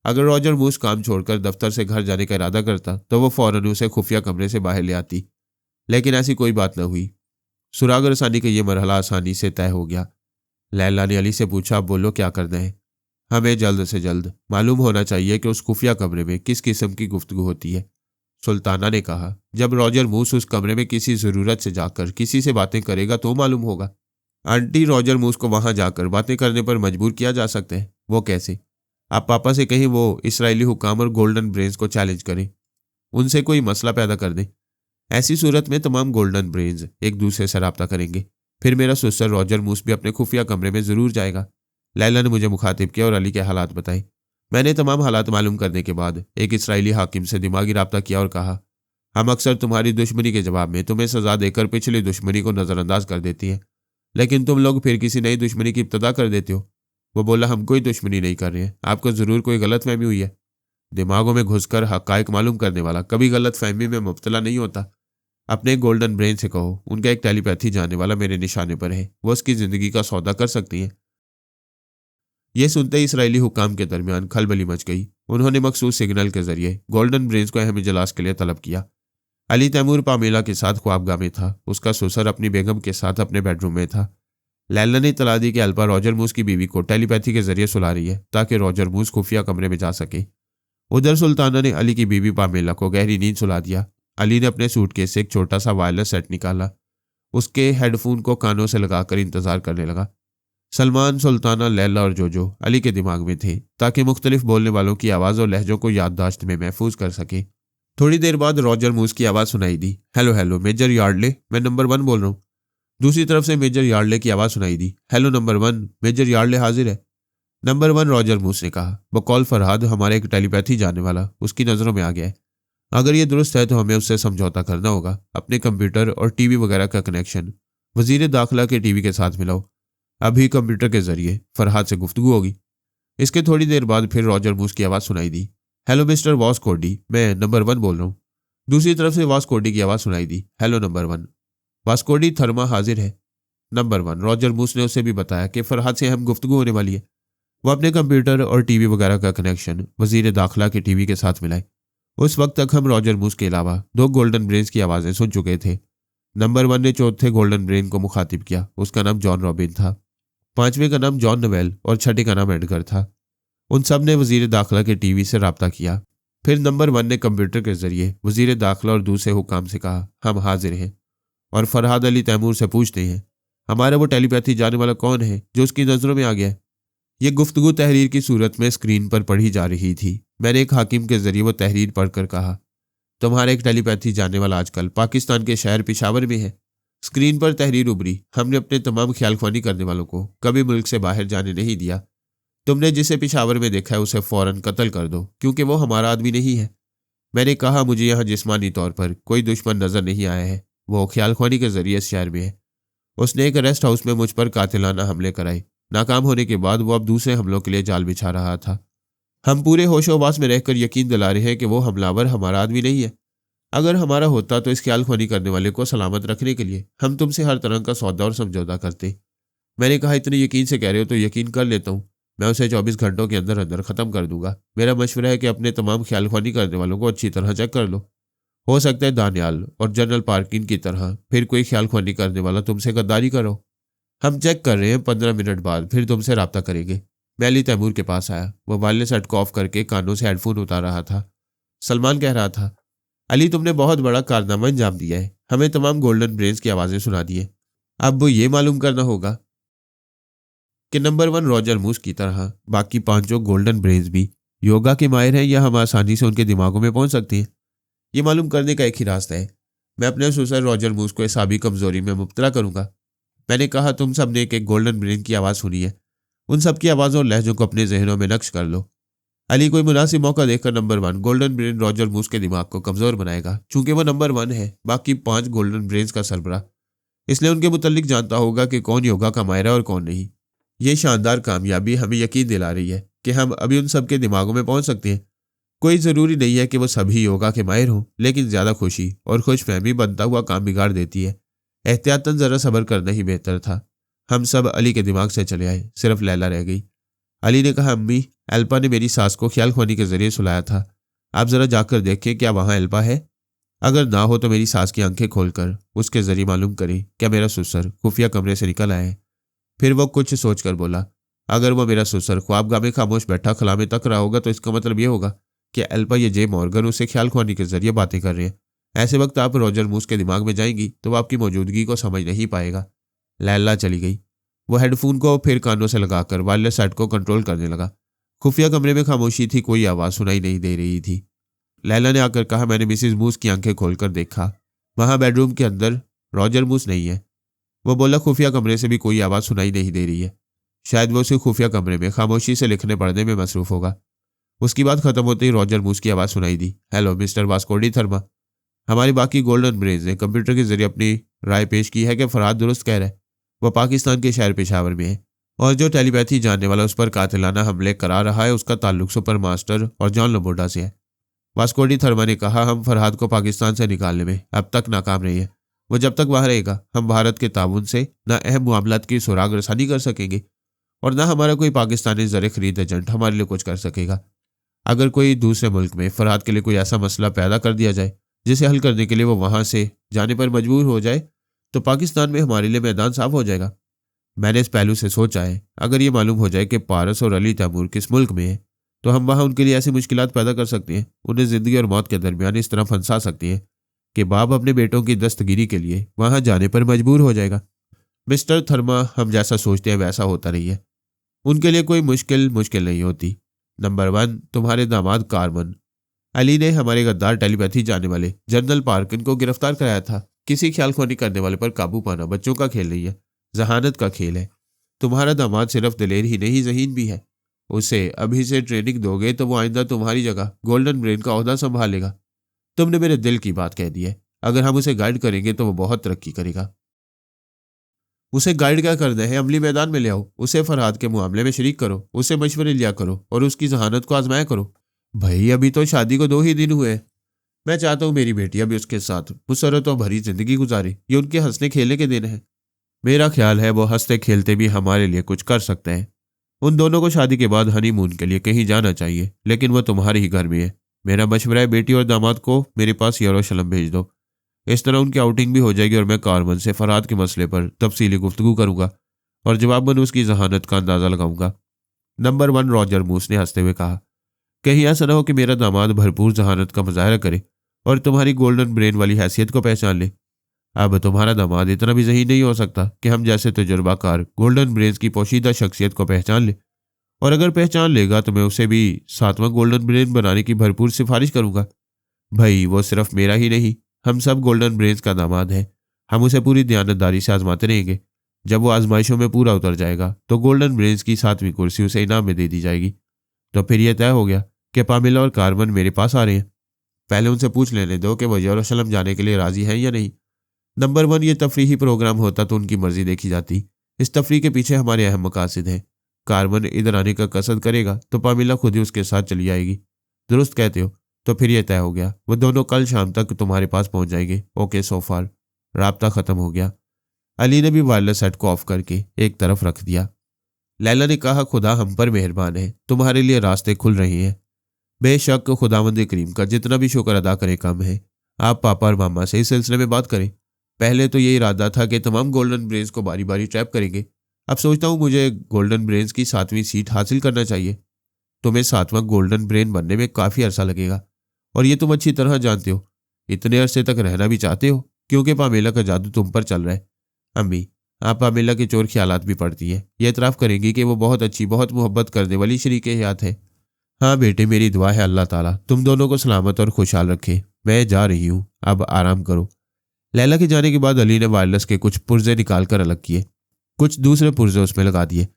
अगर रॉजर मूस काम छोड़कर दफ्तर से घर जाने का इरादा करता तो वो फौरन उसे खुफिया कमरे से बाहर ले आती, लेकिन ऐसी कोई बात न हुई। सुराग रसानी का ये मरहला आसानी से तय हो गया। लैला ने अली से पूछा, अब बोलो क्या करना है? हमें जल्द से जल्द मालूम होना चाहिए कि उस खुफिया कमरे में किस किस्म की गुफ्तगू होती है। सुल्ताना ने कहा, जब रॉजर मूस उस कमरे में किसी ज़रूरत से जाकर किसी से बातें करेगा तो मालूम होगा। आंटी, रॉजर मूस को वहां जाकर बातें करने पर मजबूर किया जा सकता है। वो कैसे? आप पापा से कहीं वो इसराइली हुकाम और गोल्डन ब्रेन्स को चैलेंज करें, उनसे कोई मसला पैदा कर दें। ऐसी सूरत में तमाम गोल्डन ब्रेन्स एक दूसरे से रब्ता करेंगे। फिर मेरा ससुर रॉजर मूस भी अपने खुफिया कमरे में ज़रूर जाएगा। लैला ने मुझे मुखातिब किया और अली के हालात बताए। मैंने तमाम हालात मालूम करने के बाद एक इसराइली हाकिम से दिमागी रब्ता किया और कहा, हम अक्सर तुम्हारी दुश्मनी के जवाब में तुम्हें सजा देकर पिछली दुश्मनी को नज़रअंदाज कर देती हैं, लेकिन तुम लोग फिर किसी नई दुश्मनी की इब्तदा कर देते हो। वो बोला, हम कोई दुश्मनी नहीं कर रहे हैं, आपको ज़रूर कोई गलत फहमी हुई है। दिमागों में घुसकर हक़ाइक़ मालूम करने वाला कभी गलत फहमी में मुब्तला नहीं होता। अपने गोल्डन ब्रेन से कहो, उनका एक टेलीपैथी जानने वाला मेरे निशाने पर है, वो उसकी ज़िंदगी का सौदा कर सकती हैं। यह सुनते ही इसराइली हुकाम के दरमियान खलबली मच गई। उन्होंने मखसूस सिग्नल के जरिए गोल्डन ब्रेन्स को अहम इजलास के लिए तलब किया। अली तैमूर पामेला के साथ ख्वाबगाह में था। उसका ससुर अपनी बेगम के साथ अपने बेडरूम में था। लैला ने इतला दी कि अल्पा रॉजर मूस की बीवी को टेलीपैथी के जरिए सुला रही है ताकि रॉजर मूस खुफिया कमरे में जा सके। उधर सुल्ताना ने अली की बीवी पामेला को गहरी नींद सुला दिया। अली ने अपने सूटकेस से एक छोटा सा वायरलेस सेट निकाला। उसके हेडफोन को कानों से लगाकर इंतजार करने लगा। सलमान, सुल्ताना, लैला और जोजो अली के दिमाग में थे ताकि मुख्तलिफ बोलने वालों की आवाज़ और लहजों को याददाश्त में महफूज कर सके। थोड़ी देर बाद रॉजर मूस की आवाज़ सुनाई दी। हेलो हेलो मेजर यार्डले, मैं नंबर 1 बोल रहा हूँ। दूसरी तरफ से मेजर यार्डले की आवाज़ सुनाई दी। हेलो नंबर 1, मेजर यार्डले हाजिर है। नंबर 1, रॉजर मूस ने कहा। बकौल फरहाद, हमारे एक टेलीपैथी जानने वाला उसकी नज़रों में आ गया है। अगर ये दुरुस्त है तो हमें उससे समझौता करना होगा। अपने कंप्यूटर और टीवी वगैरह का कनेक्शन वजीर दाखिला के टीवी के साथ मिलाओ। अभी कंप्यूटर के जरिए फरहाद से गुफ्तगू होगी। इसके थोड़ी देर बाद फिर रॉजर मूस की आवाज़ सुनाई दी। हेलो मिस्टर वॉस कोडी, मैं नंबर 1 बोल रहा हूँ। दूसरी तरफ से वॉस कोडी की आवाज़ सुनाई दी। हेलो नंबर 1, वॉस कोडी, थर्मा हाजिर है। नंबर 1, रॉजर मूस ने उसे भी बताया कि फरहाद से अहम गुफ्तगू होने वाली है। वो अपने कंप्यूटर और टीवी वगैरह का कनेक्शन वजीर दाखिला के टीवी के साथ मिलाए। उस वक्त तक हम रॉजर मूस के अलावा 2 गोल्डन ब्रेन्स की आवाज़ें सुन चुके थे। नंबर 1 ने चौथे गोल्डन ब्रेन को मुखातिब किया। उसका नाम जॉन रॉबिन था। 5वें का नाम जॉन नवेल और 6ठे का नाम एडगर था। उन सब ने वजीर दाखिला के टीवी से रब्ता किया। फिर नंबर 1 ने कंप्यूटर के जरिए वजीर दाखिला और दूसरे हुकाम से कहा, हम हाजिर हैं और फरहाद अली तैमूर से पूछते हैं हमारा वो टेलीपैथी जानने वाला कौन है जो उसकी नज़रों में आ गया है। ये गुफ्तगू तहरीर की सूरत में स्क्रीन पर पढ़ी जा रही थी। मैंने एक हाकिम के जरिए वो तहरीर पढ़कर कहा, तुम्हारा एक टेलीपैथी जानने वाला आजकल पाकिस्तान के शहर पेशावर में है। स्क्रीन पर तहरीर उभरी। हमने अपने तमाम ख्यालख्वानी करने वालों को कभी मुल्क से बाहर जाने नहीं दिया। तुमने जिसे पेशावर में देखा है उसे फौरन कत्ल कर दो, क्योंकि वो हमारा आदमी नहीं है। मैंने कहा, मुझे यहाँ जिस्मानी तौर पर कोई दुश्मन नजर नहीं आया है। वो ख्यालख्वानी के जरिए इस शहर में है। उसने एक रेस्ट हाउस में मुझ पर कातिलाना हमले कराए। नाकाम होने के बाद वो अब दूसरे हमलों के लिए जाल बिछा रहा था। हम पूरे होशोबास में रहकर यकीन दिला रहे हैं कि वो हमलावर हमारा आदमी नहीं है। अगर हमारा होता तो इस ख्यालख्वानी करने वाले को सलामत रखने के लिए हम तुमसे हर तरह का सौदा और समझौता करते। मैंने कहा, इतने यकीन से कह रहे हो तो यकीन कर लेता हूँ। मैं उसे 24 घंटों के अंदर अंदर ख़त्म कर दूंगा। मेरा मशवरा है कि अपने तमाम ख्यालख्वानी करने वालों को अच्छी तरह चेक कर लो। हो सकता है दानियाल और जनरल पार्किन की तरह फिर कोई ख्यालख्वानी करने वाला तुमसे गद्दारी करो। हम चेक कर रहे हैं, 15 मिनट बाद फिर तुमसे रब्ता करेंगे। मैं अली तैमूर के पास आया। वो वायरलेस सेट को ऑफ करके कानों से हेडफोन उतार रहा था। सलमान कह रहा था, अली तुमने बहुत बड़ा कारनामा अंजाम दिया है, हमें तमाम गोल्डन ब्रेन्स की आवाज़ें सुना दी है। अब वो ये मालूम करना होगा कि नंबर 1 रॉजर मूस की तरह बाकी 5 गोल्डन ब्रेन्स भी योगा के माहिर हैं या हम आसानी से उनके दिमागों में पहुंच सकते हैं। ये मालूम करने का एक ही रास्ता है, मैं अपने सुसर रॉजर मूस को हिसाबी कमजोरी में मुब्तला करूंगा। मैंने कहा, तुम सब ने एक गोल्डन ब्रेन की आवाज़ सुनी है, उन सब की आवाज़ों और लहजों को अपने जहनों में नक्श कर लो। अली कोई मुनासिब मौका देखकर नंबर 1 गोल्डन ब्रेन रॉजर मूस के दिमाग को कमज़ोर बनाएगा। चूंकि वो नंबर 1 है, बाकी 5 गोल्डन ब्रेन्स का सरबराह, इसलिए उनके मुतल्लिक जानता होगा कि कौन योगा का माहिर है और कौन नहीं। ये शानदार कामयाबी हमें यकीन दिला रही है कि हम अभी उन सब के दिमागों में पहुंच सकते हैं। कोई ज़रूरी नहीं है कि वो सभी योगा के माहिर हों, लेकिन ज़्यादा खुशी और खुशफहमी बनता हुआ काम बिगाड़ देती है। एहतियातन ज़रा सब्र करना ही बेहतर था। हम सब अली के दिमाग से चले आए, सिर्फ लैला रह गई। अली ने कहा, अम्मी, एल्पा ने मेरी सास को ख्याल खोनी के जरिए सुलाया था, आप ज़रा जाकर देखें क्या वहाँ एल्पा है। अगर ना हो तो मेरी सास की आंखें खोलकर उसके जरिए मालूम करें क्या मेरा ससुर खुफिया कमरे से निकल आए। फिर वो कुछ सोचकर बोला, अगर वो मेरा ससुर ख्वाबगाह में खामोश बैठा खला में तक रहा होगा तो इसका मतलब ये होगा कि एल्पा ये जे मॉर्गन उसे ख्याल खोनी के जरिए बातें कर रहे हैं। ऐसे वक्त आप रॉजर मूस के दिमाग में जाएंगी तो वो आपकी मौजूदगी को समझ नहीं पाएगा। लैला चली गई। वो हेडफोन को फिर कानों से लगाकर वायरलेस सेट को कंट्रोल करने लगा। खुफिया कमरे में खामोशी थी, कोई आवाज़ सुनाई नहीं दे रही थी। लैला ने आकर कहा, मैंने मिसिज मूस की आंखें खोलकर देखा, वहाँ बेडरूम के अंदर रॉजर मूस नहीं है। वो बोला, खुफिया कमरे से भी कोई आवाज़ सुनाई नहीं दे रही है। शायद वो उसे खुफिया कमरे में खामोशी से लिखने पढ़ने में मसरूफ होगा। उसकी बात खत्म होते ही रॉजर मूस की आवाज़ सुनाई दी, हेलो मिस्टर वास्को डी थर्मा। हमारी बाकी गोल्डन ब्रेन्स ने कंप्यूटर के जरिए अपनी राय पेश की है कि फरहाद दुरुस्त कह रहा है। वह पाकिस्तान के शहर पेशावर में है और जो टेलीपैथी जानने वाला उस पर कातिलाना हमले करा रहा है उसका ताल्लुक सुपर मास्टर और जॉन लोबोडा से है। वास्को डी थर्मा ने कहा, हम फरहाद को पाकिस्तान से निकालने में अब तक नाकाम रही है। वो जब तक वहाँ रहेगा हम भारत के ताउन से न अहम मामलात की सुराग रसानी कर सकेंगे और न हमारा कोई पाकिस्तानी ज़र खरीद एजेंट हमारे लिए कुछ कर सकेगा। अगर कोई दूसरे मुल्क में फरहाद के लिए कोई ऐसा मसला पैदा कर दिया जाए जिसे हल करने के लिए वो वहाँ से जाने पर मजबूर हो जाए तो पाकिस्तान में हमारे लिए मैदान साफ हो जाएगा। मैंने इस पहलू से सोचा है, अगर ये मालूम हो जाए कि पारस और अली तैमूर किस मुल्क में है तो हम वहाँ उनके लिए ऐसी मुश्किलात पैदा कर सकते हैं, उन्हें ज़िंदगी और मौत के दरमियान इस तरह फंसा सकते हैं कि बाप अपने बेटों की दस्तगिरी के लिए वहाँ जाने पर मजबूर हो जाएगा। मिस्टर थर्मा, हम जैसा सोचते हैं वैसा होता नहीं है। उनके लिए कोई मुश्किल नहीं होती। नंबर 1, तुम्हारे दामाद कार्बन। अली ने हमारे गद्दार टेलीपैथी जाने वाले जनरल पार्किन को गिरफ्तार कराया था। किसी ख्याल खोनी करने वाले पर काबू पाना बच्चों का खेल नहीं है, जहानत का खेल है। तुम्हारा दामाद सिर्फ दिलेर ही नहीं, ज़हीन भी है। उसे अभी से ट्रेनिंग दोगे तो वो आइंदा तुम्हारी जगह गोल्डन ब्रेन का ओहदा संभालेगा। तुमने मेरे दिल की बात कह दी है। अगर हम उसे गाइड करेंगे तो वो बहुत तरक्की करेगा। उसे गाइड क्या करना है, अमली मैदान में ले आओ, उसे फरहाद के मामले में शरीक करो, उसे मशवरे लिया करो और उसकी जहानत को आजमाया करो। भाई अभी तो शादी को 2 ही दिन हुए। मैं चाहता हूँ मेरी बेटी अभी उसके साथ मुसरतों भरी जिंदगी गुजारे। ये उनके हंसने खेलने के दिन है। मेरा ख्याल है वो हंसते खेलते भी हमारे लिए कुछ कर सकते हैं। उन दोनों को शादी के बाद हनीमून के लिए कहीं जाना चाहिए, लेकिन वो तुम्हारे ही घर में है। मेरा मशवरा है, बेटी और दामाद को मेरे पास यरूशलेम भेज दो। इस तरह उनकी आउटिंग भी हो जाएगी और मैं कारमन से फरहाद के मसले पर तफसीली गुफ्तगू करूंगा और जवाबन उसकी जहानत का अंदाज़ा लगाऊंगा। नंबर 1 रॉजर मूस ने हंसते हुए कहा, कहीं ऐसा ना हो कि मेरा दामाद भरपूर जहानत का मुजाहरा करे और तुम्हारी गोल्डन ब्रेन वाली हैसियत को पहचान ले। अब तुम्हारा दामाद इतना भी ज़हीन नहीं हो सकता कि हम जैसे तजुर्बाकार गोल्डन ब्रेन की पोशीदा शख्सियत को पहचान ले, और अगर पहचान लेगा तो मैं उसे भी 7वां गोल्डन ब्रेन बनाने की भरपूर सिफारिश करूंगा। भाई वो सिर्फ मेरा ही नहीं, हम सब गोल्डन ब्रेन्स का दामाद है। हम उसे पूरी दयानतदारी से आजमाते रहेंगे। जब वो आजमाइशों में पूरा उतर जाएगा तो गोल्डन ब्रेन्स की 7वीं कुर्सी उसे इनाम में दे दी जाएगी। तो फिर यह तय हो गया कि पामिला और कार्बन मेरे पास आ रहे हैं। पहले उनसे पूछ लेने दो कि वो यरूशलेम जाने के लिए राजी हैं या नहीं। नंबर 1, ये तफरीही प्रोग्राम होता तो उनकी मर्जी देखी जाती। इस तफरीह के पीछे हमारे अहम मकासद हैं। कार्बन इधर आने का कसद करेगा तो पामिला खुद ही उसके साथ चली आएगी। दुरुस्त कहते हो। तो फिर यह तय हो गया, वो दोनों कल शाम तक तुम्हारे पास पहुंच जाएंगे। ओके, सो फार। राब्ता खत्म हो गया। अली ने भी वायरलेस सेट को ऑफ करके एक तरफ रख दिया। लैला ने कहा, खुदा हम पर मेहरबान है, तुम्हारे लिए रास्ते खुल रहे हैं। बेशक खुदावंद करीम का जितना भी शुक्र अदा करें कम है। आप पापा और मामा से इस सिलसिले में बात करें। पहले तो ये इरादा था कि तमाम गोल्डन ब्रेन्स को बारी बारी ट्रैप करेंगे, अब सोचता हूँ मुझे गोल्डन ब्रेन्स की 7वीं सीट हासिल करना चाहिए। तुम्हें 7वां गोल्डन ब्रेन बनने में काफ़ी अरसा लगेगा और ये तुम अच्छी तरह जानते हो। इतने अरसे तक रहना भी चाहते हो क्योंकि पामेला का जादू तुम पर चल रहा है। अम्मी, आप पामेला के चोर ख्यालात भी पढ़ती हैं। यह इतराफ़ करेंगी कि वो बहुत अच्छी, बहुत मोहब्बत करने वाली शरीके हयात है। हाँ बेटे, मेरी दुआ है अल्लाह ताला तुम दोनों को सलामत और खुशहाल रखे। मैं जा रही हूँ, अब आराम करो। लैला के जाने के बाद अली ने वायरलेस के कुछ पुर्जे निकाल कर अलग किए, कुछ दूसरे पुर्जे उसमें लगा दिए,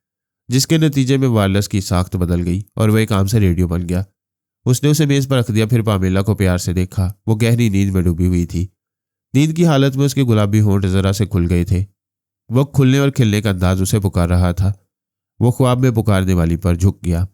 जिसके नतीजे में वायरलेस की साख्त बदल गई और वह एक आम से रेडियो बन गया। उसने उसे मेज़ पर रख दिया, फिर पामेला को प्यार से देखा। वो गहरी नींद में डूबी हुई थी। नींद की हालत में उसके गुलाबी होंठ जरा से खुल गए थे। वह खुलने और खिलने का अंदाज उसे पुकार रहा था। वो ख्वाब में पुकारने वाली पर झुक गया।